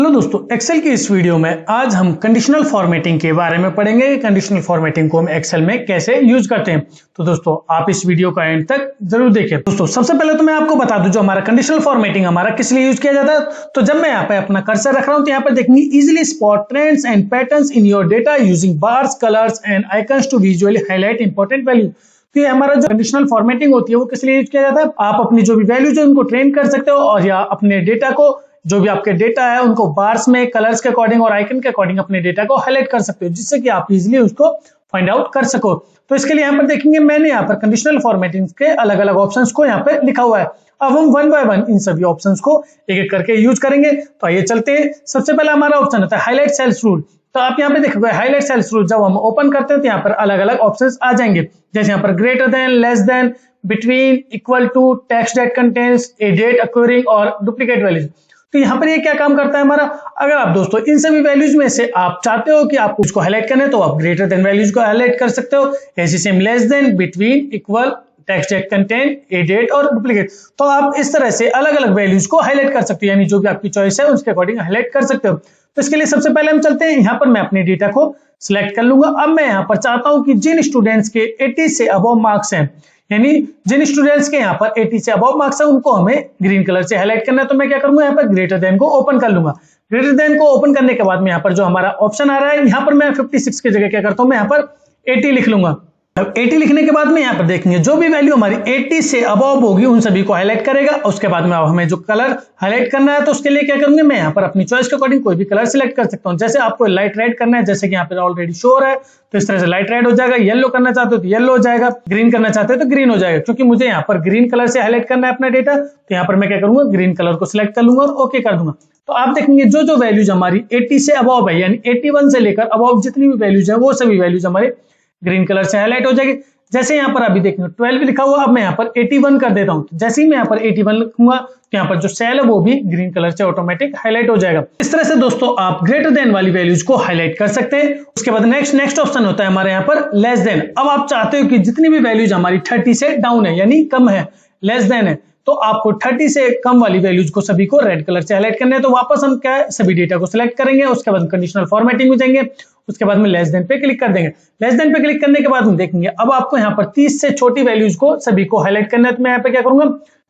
Hello दोस्तों, Excel की इस वीडियो में आज हम कंडीशनल फॉर्मेटिंग के बारे में पढ़ेंगे। कंडीशनल फॉर्मेटिंग को हम एक्सेल में कैसे यूज करते हैं। तो दोस्तों आप इस वीडियो का एंड तक जरूर देखें। दोस्तों सबसे पहले तो मैं आपको बता दूं, जो हमारा कंडीशनल फॉर्मेटिंग हमारा किस लिए यूज किया जाता है। तो जब मैं यहाँ पे अपना कर्सर रख रहा हूं तो यहाँ पे देखेंगे easily spot trends and patterns in your data using bars, colours and icons to visually highlight important value. तो ये हमारा जो कंडीशनल फॉर्मेटिंग होती है वो किस लिए यूज किया जाता है। आप अपनी जो भी वैल्यूज है उनको ट्रेन कर सकते हो और या अपने डेटा को, जो भी आपके डेटा है उनको बार्स में, कलर्स के अकॉर्डिंग और आइकन के अकॉर्डिंग अपने डेटा को हाईलाइट कर सकते हो, जिससे कि आप इजीली उसको फाइंड आउट कर सको। तो इसके लिए यहाँ पर देखेंगे मैंने यहाँ पर कंडीशनल फॉर्मेटिंग के अलग अलग ऑप्शंस को यहाँ पे लिखा हुआ है। अब हम वन बाय वन इन सभी ऑप्शंस को एक एक करके यूज करेंगे। तो आइए चलते हैं। सबसे पहला हमारा ऑप्शन होता है हाईलाइट सेल्स रूल। तो आप यहाँ पे देखोगे हाईलाइट सेल्स रूल जब हम ओपन करते हैं तो यहाँ पर अलग अलग ऑप्शंस आ जाएंगे, जैसे यहाँ पर greater than, less than, between, equal to, text that contains a date occurring और डुप्लीकेट वैल्यूज। तो यहाँ पर ये क्या काम करता है हमारा। अगर आप दोस्तों इन सभी वैल्यूज में से आप चाहते हो कि आप उसको हाईलाइट करने, तो आप ग्रेटर देन वैल्यूज को हाईलाइट कर सकते हो। ऐसे same less than, between, equal, text that contain a date और डुप्लीकेट। तो आप इस तरह से अलग अलग वैल्यूज को हाईलाइट कर सकते हो, यानी जो भी आपकी चॉइस है उसके अकॉर्डिंग हाईलाइट कर सकते हो। तो इसके लिए सबसे पहले हम चलते हैं, यहाँ पर मैं अपने डेटा को सिलेक्ट कर लूंगा। अब मैं यहाँ पर चाहता हूं कि जिन स्टूडेंट्स के 80 से अबव मार्क्स हैं, यानी जिन स्टूडेंट्स के यहाँ पर 80 से अबव मार्क्स है उनको हमें ग्रीन कलर से हाईलाइट करना है। तो मैं क्या करूंगा, यहाँ पर ग्रेटर देन को ओपन कर लूंगा। ग्रेटर देन को ओपन करने के बाद में यहाँ पर जो हमारा ऑप्शन आ रहा है, यहाँ पर मैं 56 की जगह क्या करता हूँ, मैं यहाँ पर 80 लिख लूंगा। अब 80 लिखने के बाद में यहाँ पर देखेंगे जो भी वैल्यू हमारी 80 से अबव होगी उन सभी को हाईलाइट करेगा। उसके बाद में हमें जो कलर हाईलाइट करना है तो उसके लिए क्या करूंगा, मैं यहाँ पर अपनी चॉइस के अकॉर्डिंग कोई भी कलर सिलेक्ट कर सकता हूँ। जैसे आपको लाइट रेड करना है, जैसे कि यहाँ पर ऑलरेडी शो है, तो इस तरह से लाइट रेड हो जाएगा। येलो करना चाहते हो तो येलो हो जाएगा, ग्रीन करना चाहते हो तो ग्रीन हो जाएगा। क्योंकि मुझे यहाँ पर ग्रीन कलर से हाईलाइट करना है अपना डेटा, तो यहाँ पर मैं क्या करूंगा, ग्रीन कलर को सिलेक्ट कर लूंगा और ओके कर दूंगा। तो आप देखेंगे जो जो वैल्यूज हमारी 80 से अबव है, यानी 81 से लेकर अबव जितनी भी वैल्यूज है वो सभी वैल्यूज हमारे ग्रीन कलर से हाईलाइट हो जाएगी। जैसे यहाँ पर अभी देखेंगे 12 लिखा हुआ, अब मैं यहाँ पर 81 कर देता हूँ। जैसे ही मैं यहाँ पर 81 लिखूंगा तो यहाँ पर जो सेल है वो भी ग्रीन कलर से ऑटोमेटिक हाईलाइट हो जाएगा। इस तरह से दोस्तों आप ग्रेटर देन वाली वैल्यूज को हाईलाइट कर सकते हैं। उसके बाद नेक्स्ट ऑप्शन होता है हमारे यहाँ पर लेस देन। अब आप चाहते हो कि जितनी भी वैल्यूज हमारी 30 से डाउन है, यानी कम है, लेस देन है, तो आपको 30 से कम वाली वैल्यूज को सभी को रेड कलर से हाईलाइट करने हैं। तो वापस हम क्या है, सभी डेटा को सिलेक्ट करेंगे। उसके बाद कंडीशनल फॉर्मेटिंग में जाएंगे, उसके बाद में लेस देन पे क्लिक कर देंगे। लेस देन पे क्लिक करने के बाद हम देखेंगे अब आपको यहाँ पर 30 से छोटी वैल्यूज को सभी को हाईलाइट करना है। तो मैं यहाँ पे क्या करूंगा,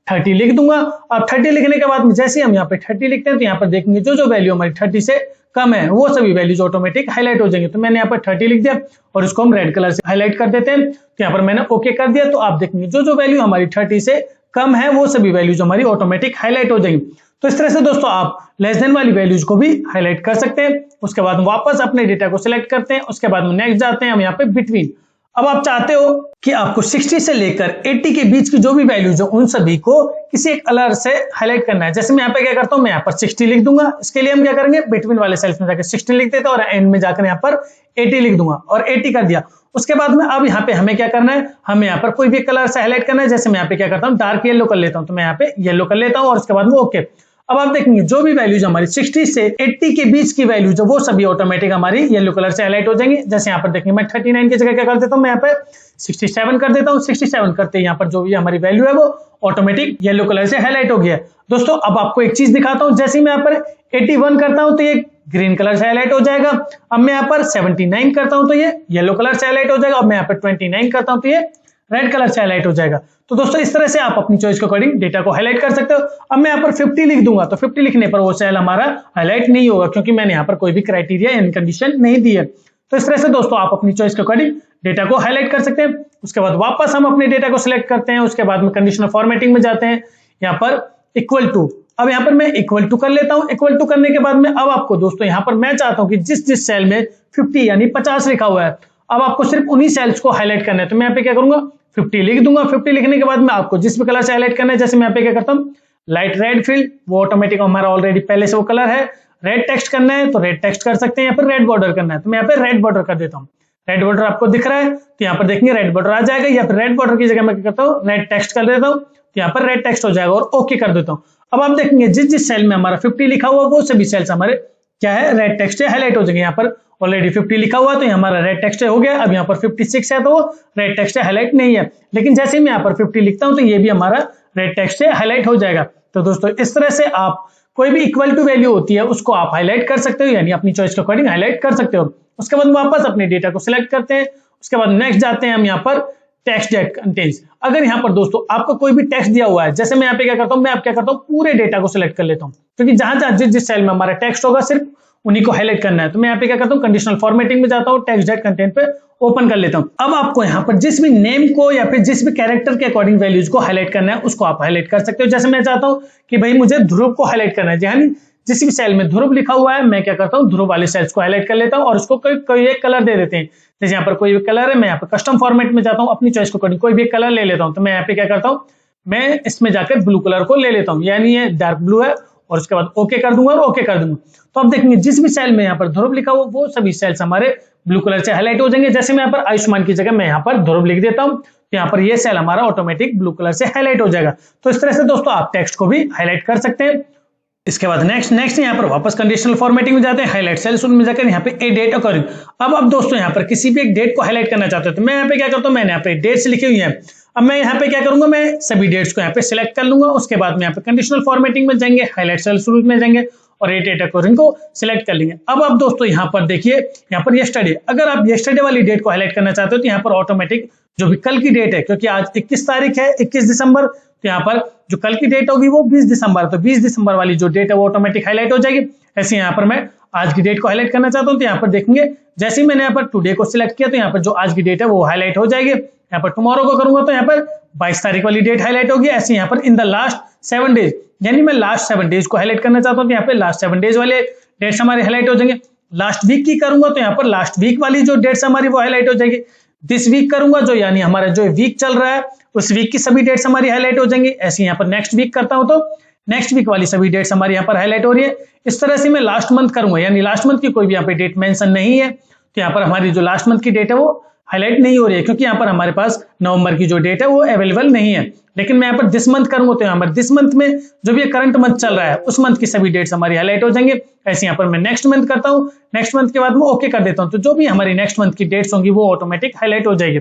30 लिख दूंगा। अब 30 लिखने के बाद जैसे हम यहाँ पे 30 लिखते हैं तो यहाँ पर देखेंगे जो जो वैल्यू हमारी 30 से कम है वो सभी वैल्यूज ऑटोमेटिक हाईलाइट हो जाएंगे। तो मैंने यहाँ पर 30 लिख दिया और इसको हम रेड कलर से हाईलाइट कर देते हैं। तो यहाँ पर मैंने ओके कर दिया। तो आप देखेंगे जो जो वैल्यू हमारी 30 से कम है वो सभी वैल्यूज हमारी ऑटोमेटिक हाईलाइट हो जाएंगी। तो इस तरह से दोस्तों आप लेस देन वाली वैल्यूज को भी हाईलाइट कर सकते हैं। उसके बाद वापस अपने डेटा को सिलेक्ट करते हैं। उसके बाद नेक्स्ट जाते हैं हम यहाँ पे बिटवीन। अब आप चाहते हो कि आपको 60 से लेकर 80 के बीच की जो भी वैल्यूज हो उन सभी को किसी एक कलर से हाईलाइट करना है। जैसे मैं यहाँ पे क्या करता हूँ, मैं यहाँ पर 60 लिख दूंगा। इसके लिए हम क्या करेंगे, बिटवीन वाले सेल्स में जाकर 60 लिख देते हैं और एंड में जाकर यहाँ पर 80 लिख दूंगा और 80 कर दिया। उसके बाद में अब यहाँ पे हमें क्या करना है, हमें यहाँ पर कोई भी कलर से हाईलाइट करना है। जैसे मैं यहाँ पे क्या करता हूँ, डार्क येलो कर लेता हूँ। तो मैं यहाँ पे येलो कर लेता हूँ और उसके बाद में ओके। अब आप देखेंगे जो भी वैल्यूज हमारी 60 से 80 के बीच की वैल्यूज है वो सभी ऑटोमेटिक हमारी येलो कलर से हाईलाइट हो जाएंगे। जैसे यहाँ पर देखेंगे मैं 39 की जगह क्या कर देता हूँ, मैं यहाँ पे 67 कर देता हूँ। 67 करते ही यहाँ पर जो भी हमारी वैल्यू है वो ऑटोमेटिक येलो कलर से हाईलाइट हो गया है। दोस्तों अब आपको एक चीज दिखाता हूँ, जैसे मैं यहाँ पर 81 करता हूँ तो ये ग्रीन कलर से हाईलाइट हो जाएगा। अब मैं यहाँ पर 79 करता हूँ तो ये येलो कलर से हाईलाइट हो जाएगा। अब मैं यहाँ पर 29 करता हूँ तो ये रेड कलर से हाईलाइट हो जाएगा। तो दोस्तों इस तरह से आप अपनी चॉइस के अकॉर्डिंग डेटा को हाईलाइट कर सकते हो। अब मैं यहाँ पर 50 लिख दूंगा तो 50 लिखने पर वो सेल हमारा हाईलाइट नहीं होगा, क्योंकि मैंने यहाँ पर कोई भी क्राइटेरिया एंड कंडीशन नहीं दी है। तो इस तरह से दोस्तों आप अपनी चॉइस के अकॉर्डिंग डेटा को हाईलाइट कर सकते हैं। उसके बाद वापस हम अपने डेटा को सिलेक्ट करते हैं। उसके बाद में कंडीशनल फॉर्मेटिंग में जाते हैं, यहाँ पर इक्वल टू। अब यहाँ पर मैं इक्वल टू कर लेता हूँ। इक्वल टू करने के बाद में अब आपको दोस्तों यहाँ पर मैं चाहता हूँ कि जिस सेल में 50 यानी 50 लिखा हुआ है, अब आपको सिर्फ उन्हीं सेल्स को हाईलाइट करना है। तो मैं यहाँ पे क्या करूंगा, 50 लिख दूंगा। 50 लिखने के बाद में आपको जिस भी कलर से हाईलाइट करना है, जैसे मैं यहाँ पे क्या करता हूँ, लाइट रेड फिल, वो ऑटोमेटिक हमारा ऑलरेडी पहले से वो कलर है। रेड टेक्स्ट करना है तो रेड टेक्स्ट कर सकते हैं, यहाँ पर रेड बॉर्डर करना है तो मैं यहाँ पे रेड बॉर्डर कर देता हूँ। रेड बॉर्डर आपको दिख रहा है तो यहाँ पर देखेंगे रेड बॉर्डर आ जाएगा, या फिर रेड बॉर्डर की जगह मैं क्या करता हूँ, रेड टेक्स्ट कर देता हूँ तो यहाँ पर रेड टेक्स्ट हो जाएगा और ओके कर देता हूँ। अब आप देखेंगे जिस सेल में हमारा 50 लिखा हुआ वो सभी सेल्स हमारे क्या है, रेड टेक्स्ट से हाईलाइट हो जाएंगे। यहाँ पर ऑलरेडी 50 लिखा हुआ तो हमारा रेड टेक्स्ट हो गया। अब यहाँ पर 56 है तो वो रेड टेक्स्ट से हाईलाइट नहीं है, लेकिन जैसे ही मैं यहाँ पर 50 लिखता हूँ तो ये भी हमारा रेड टेक्स्ट से हाईलाइट हो जाएगा। तो दोस्तों इस तरह से आप कोई भी इक्वल टू वैल्यू होती है उसको आप हाईलाइट कर सकते हो, यानी अपनी चॉइस के अकॉर्डिंग हाईलाइट कर सकते हो। उसके बाद वापस अपने डेटा को सिलेक्ट करते हैं, उसके बाद नेक्स्ट जाते हैं हम यहाँ पर टेक्स्ट दैट कंटेन्स। अगर यहाँ पर दोस्तों आपको कोई भी टेक्स्ट दिया हुआ है, जैसे मैं यहाँ पे क्या करता हूँ, मैं आप क्या करता हूँ पूरे डेटा को सिलेक्ट कर लेता हूँ, क्योंकि जहां जहां जिस सेल में हमारा टेक्स्ट होगा सिर्फ उन्हीं को हाईलाइट करना है। तो मैं यहाँ पे क्या करता हूँ, कंडीशनल फॉर्मेटिंग में जाता हूँ, टेक्स्ट दैट कंटेंट पे ओपन कर लेता हूँ। अब आपको यहाँ पर जिस भी नेम को या फिर जिस भी कैरेक्टर के अकॉर्डिंग वैल्यूज को हाईलाइट करना है उसको आप हाईलाइट कर सकते हो। जैसे मैं चाहता हूँ कि भाई मुझे ध्रुव को हाईलाइट करना है, यानी जिस भी सेल में ध्रुव लिखा हुआ है मैं क्या करता हूँ, ध्रुव वाले सेल्स को हाईलाइट कर लेता हूँ और उसको कोई एक कलर दे देते हैं। जैसे यहाँ पर कोई भी कलर है, मैं यहाँ पर कस्टम फॉर्मेट में जाता हूँ, अपनी चॉइस को अकॉर्डिंग कोई भी कलर ले लेता हूँ। तो मैं यहाँ पे क्या करता हूँ, मैं इसमें जाकर ब्लू कलर को ले लेता हूँ, यानी ये डार्क ब्लू है, और उसके बाद ओके कर दूंगा और ओके कर दूंगा। तो आप देखेंगे जिस भी सेल में यहाँ पर ध्रुव लिखा हुआ वो सभी सेल्स हमारे ब्लू कलर से हाईलाइट हो जाएंगे। जैसे मैं यहाँ पर आयुष्मान की जगह मैं यहाँ पर ध्रुव लिख देता हूँ, तो यहाँ पर ये सेल हमारा ऑटोमेटिक ब्लू कलर से हाईलाइट हो जाएगा। तो इस तरह से दोस्तों आप टेक्स्ट को भी हाईलाइट कर सकते हैं। इसके बाद नेक्स्ट यहाँ पर वापस कंडीशनल फॉर्मेटिंग में जाते हैं, हाईलाइट सेल्स में जाकर यहाँ पे ए डेट अकॉर्डिंग। अब दोस्तों यहाँ पर किसी भी एक डेट को हाईलाइट करना चाहते हो तो मैं यहाँ पे क्या करता हूँ, मैंने यहाँ पे डेट्स लिखी हुई है। अब मैं यहाँ पे क्या करूंगा, मैं सभी डेट्स को यहाँ पे सिलेक्ट कर लूंगा। उसके बाद में यहाँ पे कंडीशनल फॉर्मेटिंग में जाएंगे, हाईलाइट सेल्स में जाएंगे और ए डेट अकॉर्डिंग को सिलेक्ट कर लेंगे। अब आप दोस्तों यहाँ पर देखिए, यहाँ पर यस्टरडे, अगर आप यस्टरडे वाली डेट को हाईलाइट करना चाहते हो तो यहाँ पर ऑटोमेटिक जो भी कल की डेट है, क्योंकि आज 21 तारीख है, 21 दिसंबर, तो यहाँ पर जो कल की डेट होगी वो 20 दिसंबर, तो 20 दिसंबर वाली जो डेट है वो ऑटोमेटिक हाईलाइट हो जाएगी। ऐसे यहाँ पर मैं आज की डेट को हाईलाइट करना चाहता हूँ तो यहाँ पर देखेंगे जैसे ही मैंने यहाँ पर टुडे को सिलेक्ट किया तो यहाँ पर जो आज की डेट है वो हाईलाइट हो जाएगी। यहाँ पर टुमारो को करूंगा तो यहाँ पर 22 तारीख वाली डेट हाईलाइट होगी। ऐसे यहाँ पर इन द लास्ट 7 डेज, यानी मैं लास्ट 7 डेज को हाईलाइट करना चाहता हूँ तो यहाँ पे लास्ट 7 डेज वाले डेट्स हमारे हाईलाइट हो जाएंगे। लास्ट वीक की करूंगा तो यहाँ पर लास्ट वीक वाली जो डेट्स हमारी वो हाईलाइट हो जाएगी। दिस वीक करूंगा जो यानी हमारा जो वीक चल रहा है उस वीक की सभी डेट्स हमारी हाईलाइट हो जाएंगी। ऐसे यहाँ पर नेक्स्ट वीक करता हूं तो नेक्स्ट वीक वाली सभी डेट्स हमारी यहाँ पर हाईलाइट हो रही है। इस तरह से मैं लास्ट मंथ करूंगा, यानी लास्ट मंथ की कोई भी यहाँ पे डेट मेंशन नहीं है तो यहाँ पर हमारी जो लास्ट मंथ की डेट है वो हाईलाइट नहीं हो रही है, क्योंकि यहाँ पर हमारे पास नवंबर की जो डेट है वो अवेलेबल नहीं है। लेकिन मैं यहाँ पर दिस मंथ करूंगा तो यहाँ पर दिस मंथ में जो भी करंट मंथ चल रहा है उस मंथ की सभी डेट्स हमारी हाईलाइट हो जाएंगे। ऐसे यहाँ पर मैं नेक्स्ट मंथ करता हूँ, नेक्स्ट मंथ के बाद मैं ओके कर देता हूँ, तो जो भी हमारी नेक्स्ट मंथ की डेट्स होंगी वो ऑटोमेटिक हाईलाइट हो जाएगी।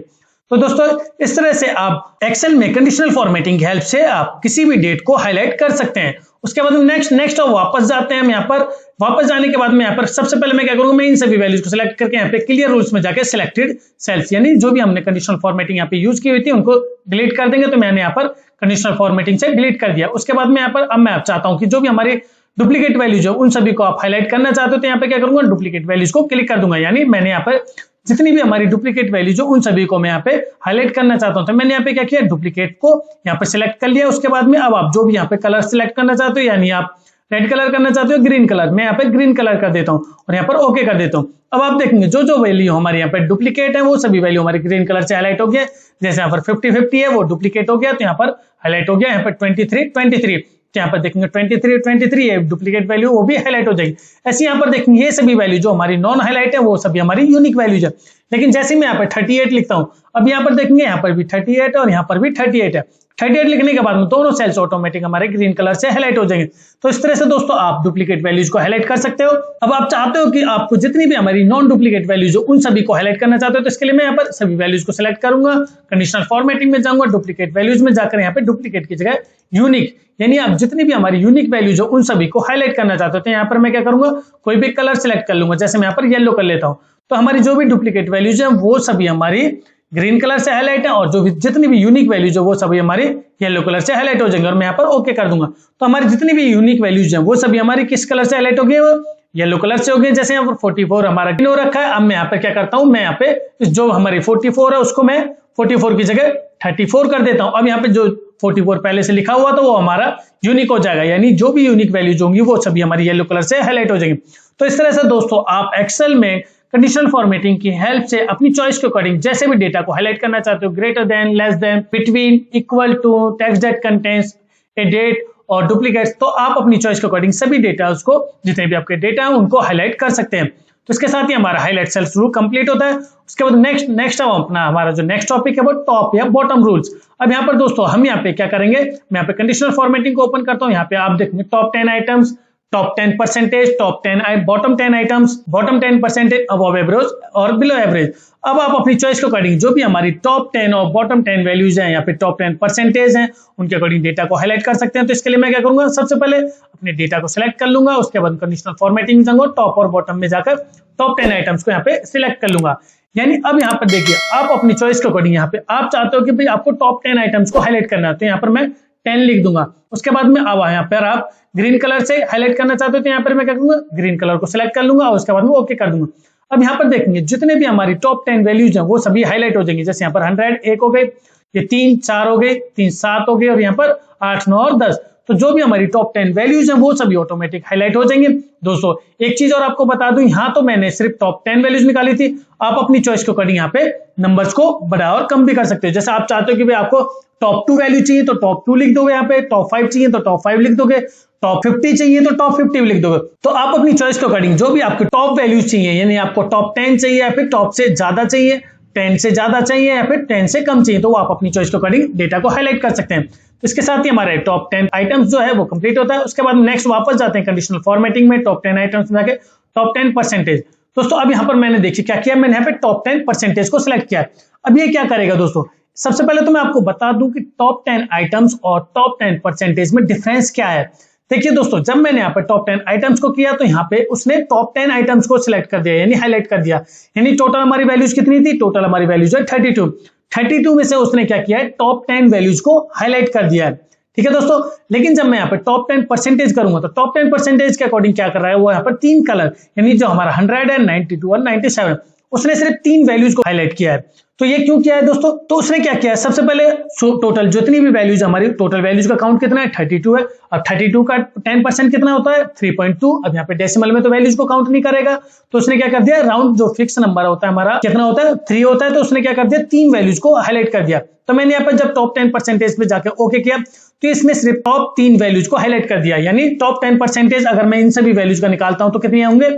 तो दोस्तों इस तरह से आप एक्सेल में कंडीशनल फॉर्मेटिंग की हेल्प से आप किसी भी डेट को हाईलाइट कर सकते हैं। उसके बाद नेक्स्ट वापस जाते हैं हम यहाँ पर। वापस जाने के बाद में यहाँ पर सबसे पहले मैं क्या करूंगा, मैं इन सभी वैल्यूज को सिलेक्ट करके यहाँ पे क्लियर रूल्स में जाकर सिलेक्टेड सेल्स, यानी जो भी हमने कंडीशनल फॉर्मेटिंग यहाँ पे यूज की हुई थी उनको डिलीट कर देंगे। तो मैंने यहाँ पर कंडीशनल फॉर्मेटिंग से डिलीट कर दिया। उसके बाद में यहाँ पर अब मैं चाहता हूँ कि जो भी हमारी डुप्लीकेट वैल्यूज है उन सभी को आप हाईलाइट करना चाहते हो तो यहाँ पे क्या करूंगा, डुप्लीकेट वैल्यूज को क्लिक कर दूंगा। यानी मैंने यहाँ पर जितनी भी हमारी डुप्लीकेट वैल्यूज हो उन सभी को मैं यहाँ पे हाईलाइट करना चाहता हूँ। तो मैंने यहाँ पे क्या किया, डुप्लीकेट को यहाँ पे सिलेक्ट कर लिया। उसके बाद में अब आप जो भी यहाँ पे कलर सिलेक्ट करना चाहते हो, यानी आप रेड कलर करना चाहते हो, ग्रीन कलर, मैं यहाँ पे ग्रीन कलर कर देता हूँ और यहाँ पर ओके कर देता हूँ। अब आप देखेंगे जो वैल्यू हमारे यहाँ पे डुप्लीकेट है वो सभी वैल्यू हमारी ग्रीन कलर से हाईलाइट हो गया। जैसे यहाँ पर 50-50 है वो डुप्लीकेट हो गया तो यहाँ पर हाईलाइट हो गया। यहाँ पर 23-23 तो यहाँ पर देखेंगे 23 है डुप्लीकेट वैल्यू, वो भी हाईलाइट हो जाएगी। ऐसे यहाँ पर देखेंगे ये सभी वैल्यू जो हमारी नॉन हाईलाइट है वो सभी हमारी यूनिक वैल्यूज है। लेकिन जैसे मैं यहाँ पर 38 लिखता हूँ, अब यहाँ पर देखेंगे यहाँ पर भी 38 और यहाँ पर भी 38 है। 38 लिखने के बाद में दोनों सेल्स ऑटोमेटिक हमारे ग्रीन कलर से हाईलाइट हो जाएंगे। तो इस तरह से दोस्तों आप डुप्लीकेट वैल्यूज को हाईलाइट कर सकते हो। अब आप चाहते हो कि आपको जितनी भी हमारी नॉन डुप्लीकेट वैल्यूज हो उन सभी को हाईलाइट करना चाहते हो तो इसके लिए मैं यहाँ पर सभी वैल्यूज को सिलेक्ट करूंगा, कंडीशनल फॉर्मेटिंग में जाऊंगा, डुप्लीकेट वैल्यूज में जाकर यहाँ पे डुप्लीकेट की जगह यूनिक, यानी आप जितनी भी हमारी यूनिक वैल्यूज हो उन सभी को हाईलाइट करना चाहते हो तो यहाँ पर मैं क्या करूंगा, कोई भी कलर सिलेक्ट कर लूंगा। जैसे मैं यहाँ पर येलो कर लेता हूँ तो हमारी जो भी डुप्लीकेट वैल्यूज है वो सभी हमारी ग्रीन कलर से हाईलाइट है और जो भी जितनी भी यूनिक वैल्यूज है वो सभी हमारी येलो कलर से हाईलाइट हो जाएंगे। और मैं यहाँ पर ओके कर दूंगा तो हमारी जितनी भी यूनिक वैल्यूज है वो सभी हमारी किस कलर से हाईलाइट हो गई, वो येलो कलर से हो गई। जैसे यहाँ पर 44 हमारा ग्रीन हो रखा है। अब मैं यहाँ पे क्या करता हूँ, मैं यहाँ पे जो हमारी 44 है उसको मैं 44 की जगह 34 कर देता हूँ। अब यहाँ पे जो 44 पहले से लिखा हुआ तो वो हमारा यूनिक हो जाएगा, यानी जो भी यूनिक वैल्यूज होंगी वो सभी हमारी येलो कलर से हाईलाइट हो जाएंगी। तो इस तरह से दोस्तों आप एक्सेल में कंडीशनल फॉर्मेटिंग की हेल्प से अपनी चॉइस के अकॉर्डिंग जैसे भी डेटा को हाईलाइट करना चाहते हो, greater than, less than, between, equal to, text that contains a date और डुप्लीकेट्स, तो आप अपनी चॉइस के अकॉर्डिंग सभी डेटा उसको जितने भी आपके डेटा है उनको हाईलाइट कर सकते हैं। तो इसके साथ ही हमारा हाईलाइट सेल्स रूल कंप्लीट होता है। उसके बाद नेक्स्ट अपना हमारा जो नेक्स्ट टॉपिक है वो टॉप या बॉटम रूल्स। अब यहाँ पर दोस्तों हम यहाँ पे क्या करेंगे, मैं यहाँ पे कंडीशनल फॉर्मेटिंग को ओपन करता हूँ। यहाँ पे आप देखेंगे top 10 items, top 10%, top 10 bottom 10 items, bottom 10% above average और बिलो एवरेज। अब आप अपनी चॉइस के अकॉर्डिंग जो भी हमारी टॉप 10 और बॉटम 10 वैल्यूज हैं या फिर टॉप 10% हैं उनके अकॉर्डिंग डेटा को हाईलाइट कर सकते हैं। तो इसके लिए मैं क्या करूंगा, सबसे पहले अपने डेटा को सिलेक्ट कर लूंगा, उसके बाद कंडीशनल फॉर्मेटिंग जाऊंगा, टॉप और बॉटम में जाकर टॉप 10 आइटम्स को यहाँ पे सिलेक्ट कर लूंगा। यानी अब यहाँ पर देखिए आप अपनी चॉइस के अकॉर्डिंग यहाँ पे आप चाहते हो कि भाई आपको टॉप 10 आइटम्स को हाईलाइट करना है, तो यहाँ पर मैं 10 लिख दूंगा। उसके बाद में अब यहाँ पर आप ग्रीन कलर से हाईलाइट करना चाहते हो तो यहाँ पर मैं क्या करूंगा, ग्रीन कलर को सिलेक्ट कर लूंगा और उसके बाद में ओके कर दूंगा। अब यहाँ पर देखेंगे जितने भी हमारी टॉप 10 वैल्यूज हैं वो सभी हाईलाइट हो जाएंगी। जैसे यहाँ पर 100 एक हो गए, ये 3 4 हो गए, 3 7 हो गए और यहाँ पर 8 9 और 10। तो जो भी हमारी टॉप 10 वैल्यूज हैं वो सभी ऑटोमेटिक हाईलाइट हो जाएंगे। दोस्तों एक चीज और आपको बता दूं, यहाँ तो मैंने सिर्फ टॉप 10 वैल्यूज निकाली थी, आप अपनी चॉइस के अकॉर्डिंग यहाँ पे नंबर्स को बढ़ा और कम भी कर सकते हो। जैसे आप चाहते हो कि भाई आपको टॉप 2 वैल्यू चाहिए तो टॉप 2 लिख दोगे, यहाँ पे टॉप 5 चाहिए तो टॉप 5 लिख दोगे, टॉप 50 चाहिए तो टॉप 50 लिख दोगे। तो आप अपनी चॉइस के अकॉर्डिंग जो भी आपके टॉप वैल्यूज चाहिए, यानी आपको टॉप 10 चाहिए या फिर टॉप से ज्यादा चाहिए, 10 से ज्यादा चाहिए या फिर 10 से कम चाहिए, तो वो आप अपनी चॉइस के अकॉर्डिंग डेटा को हाईलाइट कर सकते हैं। तो इसके साथ ही हमारे टॉप 10 आइटम्स जो है वो कंप्लीट होता है। उसके बाद नेक्स्ट वापस जाते हैं कंडीशनल फॉर्मेटिंग में, टॉप 10 आइटम्स में जाके टॉप 10%। दोस्तों अब यहाँ पर मैंने देखिए क्या किया, मैंने यहाँ पे टॉप 10% को सिलेक्ट किया। अब ये क्या करेगा दोस्तों, सबसे पहले तो मैं आपको बता दूं कि टॉप 10 आइटम्स और टॉप 10% में डिफरेंस क्या है। देखिए दोस्तों, जब मैंने यहाँ पे टॉप 10 आइटम्स को किया तो यहाँ पे उसने टॉप 10 आइटम्स को सिलेक्ट कर दिया, यानी हाईलाइट कर दिया। यानी टोटल हमारी वैल्यूज कितनी थी, टोटल हमारी वैल्यूज है 32 में से उसने क्या किया है, टॉप 10 वैल्यूज को हाईलाइट कर दिया है। ठीक है दोस्तों, लेकिन जब मैं यहाँ पे टॉप 10% करूंगा तो टॉप 10% के अकॉर्डिंग क्या कर रहा है, वो यहाँ पर 3 कलर, यानी जो हमारा 100 है, 92 और 97, उसने सिर्फ 3 वैल्यूज को हाईलाइट किया है। तो ये क्यों किया है दोस्तों, तो उसने क्या किया है, सबसे पहले टोटल जितनी भी वैल्यूज, हमारी टोटल वैल्यूज का काउंट कितना है, 32 है। अब 32 का 10% कितना होता है, 3.2। अब यहाँ पे डेसिमल में तो वैल्यूज को काउंट नहीं करेगा, तो उसने क्या कर दिया, राउंड जो फिक्स नंबर होता है हमारा कितना होता है, 3 होता है, तो उसने क्या कर दिया, 3 वैल्यूज को हाईलाइट कर दिया। तो मैंने यहाँ पर जब टॉप 10% पे जाकर ओके किया तो इसने सिर्फ टॉप 3 वैल्यूज को हाईलाइट कर दिया। यानी टॉप 10% अगर मैं इन सभी वैल्यूज का निकालता हूं तो कितने होंगे,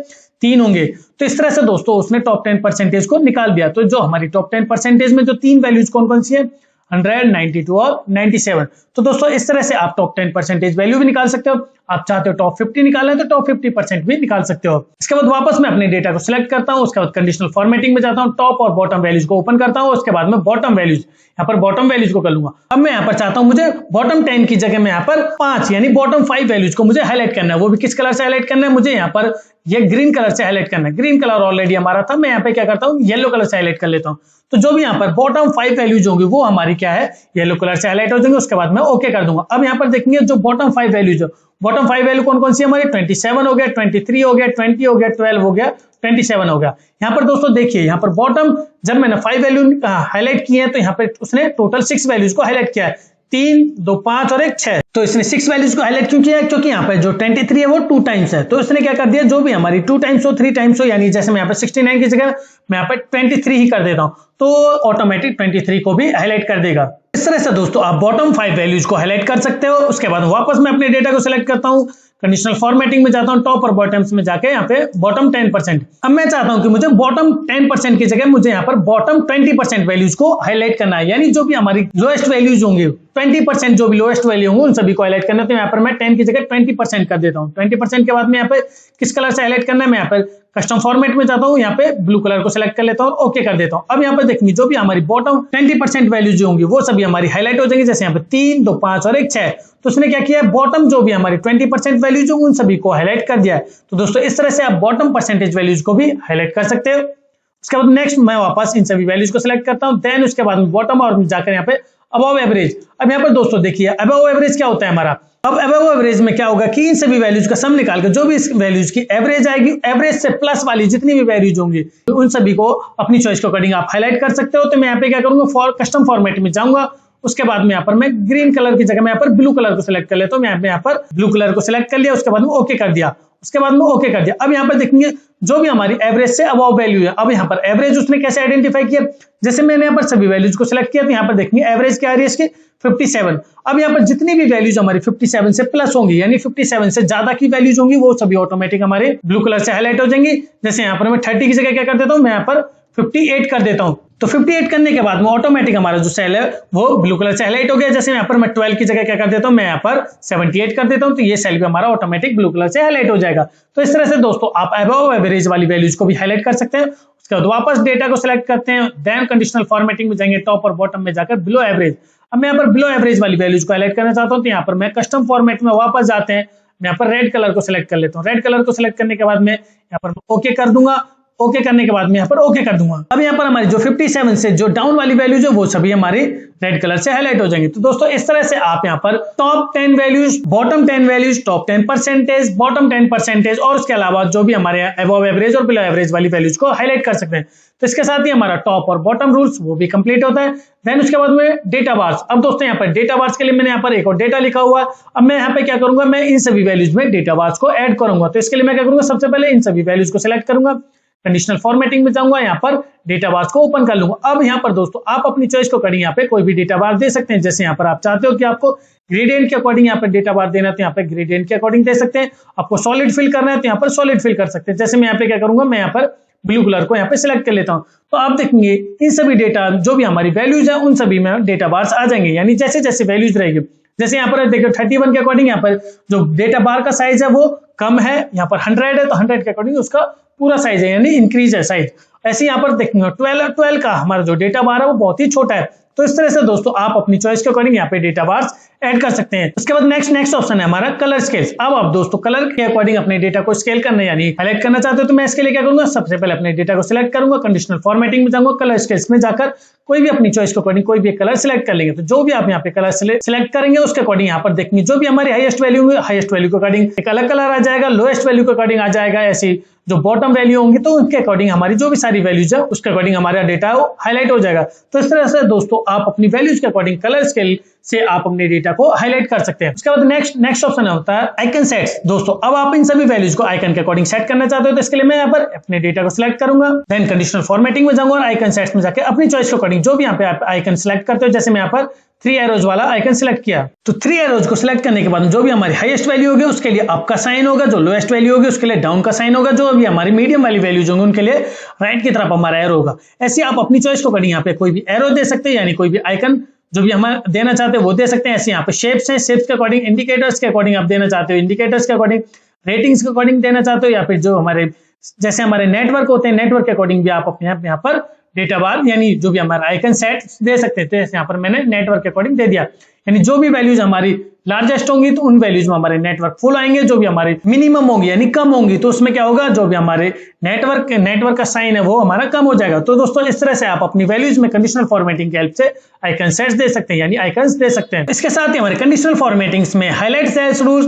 3 होंगे। तो इस तरह से दोस्तों उसने टॉप 10% को निकाल दिया। तो जो हमारी टॉप 10% में जो 3 वैल्यूज कौन कौन सी है, 100, 92 और 97। तो दोस्तों इस तरह से आप टॉप 10% वैल्यू भी निकाल सकते हो। आप चाहते हो टॉप 50 निकालना है तो टॉप 50% भी निकाल सकते हो। इसके बाद वापस मैं अपने डेटा को सिलेक्ट करता हूं, उसके बाद कंडीशनल फॉर्मेटिंग में जाता हूं, टॉप और बॉटम वैल्यूज को ओपन करता हूं, उसके बाद में बॉटम वैल्यूज, यहाँ पर बॉटम वैल्यूज को कर लूंगा। अब मैं यहाँ पर चाहता हूं मुझे बॉटम 10 की जगह में यहाँ पर 5 यानी बॉटम 5 वैल्यूज को मुझे हाईलाइट करना है। वो भी किस कलर से हाईलाइट करना है, मुझे यहाँ पर ये ग्रीन कलर से हाईलाइट करना है। ग्रीन कलर ऑलरेडी हमारा था, मैं यहाँ पे क्या करता हूँ, येलो कलर से हाईलाइट कर लेता हूँ। तो जो भी यहाँ पर बॉटम 5 वैल्यूज होंगी वो हमारी क्या है, येलो कलर से हाईलाइट हो जाएंगे। उसके बाद मैं ओके कर दूंगा। अब यहाँ पर देखेंगे जो बॉटम 5 वैल्यूज, बॉटम 5 वैल्यू कौन कौन सी हमारी, 27 हो गया, 23 हो गया, 20 हो गया, 12 हो गया, 27 हो गया। यहाँ पर दोस्तों देखिए, यहाँ पर बॉटम जब मैंने 5 वैल्यू हाईलाइट किए हैं तो यहाँ पे उसने टोटल 6 वैल्यूज को हाईलाइट किया है, 3 2 5 और 1 6। तो इसने 6 वैल्यूज को हाईलाइट क्यों किया है, क्योंकि यहाँ पर जो 23 है वो 2 टाइम्स है। तो इसने क्या कर दिया, जो भी हमारी 2 टाइम्स हो 3 टाइम्स हो, यानी जैसे मैं यहाँ पर 69 की जगह मैं यहाँ पर 23 ही कर देता हूँ, तो ऑटोमेटिक 23 को भी हाईलाइट कर देगा। इस तरह से दोस्तों आप बॉटम 5 वैल्यूज को हाईलाइट कर सकते हो। उसके बाद वापस मैं अपने डेटा को सिलेक्ट करता हूँ, कंडीशनल फॉर्मेटिंग में जाता हूं, टॉप और बॉटम्स में जाके यहाँ पे बॉटम 10%। अब मैं चाहता हूं कि मुझे बॉटम 10% की जगह मुझे यहाँ पर बॉटम 20% वैल्यूज को हाईलाइट करना है। यानी जो भी हमारी लोएस्ट वैल्यूज होंगे, 20% जो भी लोएस्ट वैल्यू होंगे उन सभी को हाईलाइट करना है। तो यहाँ पर मैं 10 की जगह 20% कर देता हूँ। 20% के बाद में यहाँ पे किस कलर से हाईलाइट करना है, मैं यहाँ पर कस्टम फॉर्मेट में जाता हूँ, यहाँ पे ब्लू कलर को सिलेक्ट कर लेता हूँ, ओके कर देता हूँ। अब यहाँ पर देखिए जो भी हमारी बॉटम 20% वैल्यूज जो होंगी वो सभी हमारी हाईलाइट हो जाएंगी। जैसे यहाँ पे 3 2 5 और 1 6। तो उसने क्या किया है, बॉटम जो भी हमारी 20% वैल्यूज होंगी उन सभी को हाईलाइट कर दिया है। तो दोस्तों इस तरह से आप बॉटम परसेंटेज वैल्यूज को भी हाईलाइट कर सकते हो। उसके बाद नेक्स्ट मैं वापस इन सभी वैल्यूज को सिलेक्ट करता हूँ, देन उसके बाद बॉटम और जाकर यहाँ पे अबव एवरेज। अब यहाँ पर दोस्तों देखिए अबव एवरेज क्या होता है हमारा। अब अबव एवरेज में क्या होगा कि इन सभी वैल्यूज का सम निकाल कर जो भी इस वैल्यूज की एवरेज आएगी, एवरेज से प्लस वाली जितनी भी वैल्यूज होंगी तो उन सभी को अपनी चॉइस के अकॉर्डिंग आप हाईलाइट कर सकते हो। तो मैं यहाँ पे क्या करूंगा, कस्टम फॉर्मेट में जाऊंगा, उसके बाद में यहाँ पर मैं ग्रीन कलर की जगह में यहाँ पर ब्लू कलर को सिलेक्ट कर लेता हूँ। मैं यहाँ पर ब्लू कलर को सिलेक्ट कर लिया, उसके बाद में ओके कर दिया, उसके बाद में ओके कर दिया। अब यहाँ पर देखेंगे जो भी हमारी एवरेज से अबव वैल्यू है, अब यहाँ पर एवरेज उसने कैसे आइडेंटिफाई किया, जैसे मैंने यहाँ पर सभी वैल्यूज को सिलेक्ट किया तो यहाँ पर देखेंगे एवरेज क्या आ रही है इसकी 57। अब यहाँ पर जितनी भी वैल्यूज हमारी 57 से प्लस होंगी, यानी 57 से ज्यादा की वैल्यूज होंगी, वो सभी ऑटोमेटिक हमारे ब्लू कलर से हाईलाइट हो जाएंगी। जैसे यहाँ पर मैं 30 की जगह क्या कर देता हूँ, मैं यहाँ पर 58 कर देता हूँ। तो 58 करने के बाद में ऑटोमेटिक हमारा जो सेल है वो ब्लू कलर से हाईलाइट हो गया। जैसे यहाँ पर मैं 12 की जगह क्या कर देता हूँ, मैं यहाँ पर 78 कर देता हूँ, तो ये सेल भी हमारा ऑटोमेटिक ब्लू कलर से हाईलाइट हो जाएगा। तो इस तरह से दोस्तों आप अबव एवरेज वाली वैल्यूज को भी हाईलाइट कर सकते हैं। उसके बाद वापस डेटा को सिलेक्ट करते हैं, देन कंडीशनल फॉर्मेटिंग में जाएंगे, टॉप और बॉटम में जाकर बिलो एवरेज। अब मैं यहाँ पर बिलो एवरेज वाली वैल्यूज को हाईलाइट करना चाहता हूँ, तो यहाँ पर मैं कस्टम फॉर्मेट में वापस जाते हैं, मैं यहाँ पर रेड कलर को सिलेक्ट कर लेता हूँ। रेड कलर को सिलेक्ट करने के बाद मैं यहाँ पर ओके कर दूंगा। ओके करने के बाद मैं यहाँ पर ओके कर दूंगा। अब यहाँ पर हमारी जो 57 से जो डाउन वाली वैल्यूज है वो सभी हमारी रेड कलर से हाईलाइट हो जाएंगी। तो दोस्तों इस तरह से आप यहाँ पर top 10 values, bottom 10 values, top 10%, bottom 10% और उसके अलावा जो भी हमारे अबव एवरेज और बिलो एवरेज वाली वैल्यूज को हाईलाइट कर सकते हैं। तो इसके साथ ही हमारा टॉप और बॉटम रूल्स वो भी कंप्लीट होता है। देन उसके बाद में डेटा बार्स। अब दोस्तों यहाँ पर डेटा बार्स के लिए मैंने यहाँ पर एक और डेटा लिखा हुआ है। अब मैं यहाँ पे क्या करूंगा, मैं इन सभी वैल्यूज में डेटा बार्स को ऐड करूंगा। तो इसके लिए मैं क्या करूंगा, सबसे पहले इन सभी वैल्यूज को सिलेक्ट करूंगा, कंडीशनल फॉर्मेटिंग में जाऊंगा, यहाँ पर डेटा बार्स को ओपन कर लूंगा। अब यहाँ पर दोस्तों आप अपनी चॉइस को करें, यहाँ पे कोई भी डेटा बार दे सकते हैं। जैसे यहाँ पर आप चाहते हो कि आपको ग्रेडियंट के अकॉर्डिंग यहाँ पर डेटा बार देना है, तो यहाँ पे ग्रेडियंट के अकॉर्डिंग दे सकते हैं। आपको सॉलिड फिल करना है तो यहाँ पर सॉलिड फिल कर सकते हैं। जैसे मैं यहाँ पे क्या करूंगा, मैं यहाँ पर ब्लू कलर को यहाँ पे सिलेक्ट कर लेता हूँ। तो आप देखेंगे इन सभी डेटा जो भी हमारी वैल्यूज है उन सभी में डेटा बार्स आ जाएंगे, यानी जैसे जैसे वैल्यूज रहेगी। जैसे यहाँ पर देखिए 31 के अकॉर्डिंग यहाँ पर जो डेटा बार का साइज है वो कम है, यहाँ पर 100 है तो 100 के अकॉर्डिंग उसका पूरा साइज है, यानी इंक्रीज है साइज। ऐसे यहाँ पर देखेंगे 12 का हमारा जो डेटा बार है वो बहुत ही छोटा है। तो इस तरह से दोस्तों आप अपनी चॉइस के अकॉर्डिंग यहाँ पे डेटा बार्स ऐड कर सकते हैं। उसके बाद नेक्स्ट ऑप्शन है हमारा कलर स्केल्स। अब आप दोस्तों कलर के अकॉर्डिंग अपने डेटा को स्केल करना यानी हाईलाइट करना चाहते हो, तो मैं इसके लिए क्या करूंगा, सबसे पहले अपने डेटा को सिलेक्ट करूंगा, कंडीशनल फॉर्मेटिंग में जाऊंगा, कलर स्केल्स में जाकर कोई भी अपनी चॉइस के अकॉर्डिंग कोई भी कलर सिलेक्ट कर लेंगे। तो जो भी आप यहाँ पे कलर सिलेक्ट करेंगे उसके अकॉर्डिंग यहाँ पर देखेंगे जो भी हमारी हाईएस्ट वैल्यू होंगे, हाईएस्ट वैल्यू के अकॉर्डिंग एक अलग कलर आ जाएगा, लोएस्ट वैल्यू के अकॉर्डिंग आ जाएगा, ऐसी जो बॉटम वैल्यू होंगी तो उनके अकॉर्डिंग हमारी जो भी सारी वैल्यूज है उसके अकॉर्डिंग हमारा डेटा हाईलाइट हो जाएगा। तो इस तरह से दोस्तों आप अपनी वैल्यूज के अकॉर्डिंग कलर स्केल से आप अपने डेटा को हाईलाइट कर सकते हैं। उसके बाद नेक्स्ट ऑप्शन होता है आइकन सेट्स। दोस्तों अब आप इन सभी वैल्यूज को आइकन के अकॉर्डिंग सेट करना चाहते हो, तो इसके लिए मैं यहाँ पर अपने डेटा को सिलेक्ट करूंगा, देन कंडीशनल फॉर्मेटिंग में जाऊंगा और आइकन सेट्स में जाकर अपनी चॉइस के अकॉर्डिंग जो भी यहाँ पे आप आइकन सिलेक्ट करते हो, जैसे मैं यहाँ पर 3 एरोज वाला आइकन सिलेक्ट किया। तो 3 एरोज को सिलेक्ट करने के बाद जो भी हमारी हाईएस्ट वैल्यू होगी उसके लिए अप का साइन होगा, जो लोएस्ट वैल्यू होगी उसके लिए डाउन का साइन होगा, जो अभी हमारी मीडियम वाली वैल्यूज होंगी उनके लिए राइट की तरफ हमारा एरो होगा। ऐसे आप अपनी चॉइस को अकॉर्डिंग यहाँ पे कोई भी एरो दे सकते हैं, यानी कोई भी आइकन जो भी हम देना चाहते हैं वो दे सकते हैं। ऐसे यहाँ पे शेप्स हैं, शेप्स के अकॉर्डिंग, इंडिकेटर्स के अकॉर्डिंग आप देना चाहते हो, इंडिकेटर्स के अकॉर्डिंग, रेटिंग्स के अकॉर्डिंग देना चाहते हो, या फिर जो हमारे जैसे हमारे नेटवर्क होते हैं नेटवर्क के अकॉर्डिंग भी आप अपने यहाँ पर डेटा बार यानी जो भी हमारा आइकन सेट दे सकते हैं। तो जैसे यहाँ पर मैंने नेटवर्क के अकॉर्डिंग दे दिया, यानी जो भी वैल्यूज हमारी लार्जेस्ट होंगी तो उन वैल्यूज में हमारे नेटवर्क फुल आएंगे, जो भी हमारे मिनिमम होंगी यानी कम होंगी तो उसमें क्या होगा, जो भी हमारे नेटवर्क का साइन है वो हमारा कम हो जाएगा। तो दोस्तों इस तरह से आप अपनी वैल्यूज में कंडीशनल फॉर्मेटिंग की हेल्प से आइकन सेट्स दे सकते हैं, यानी आइकन्स दे सकते हैं। इसके साथ ही हमारे कंडीशनल फॉर्मेटिंग्स में highlight cells rules,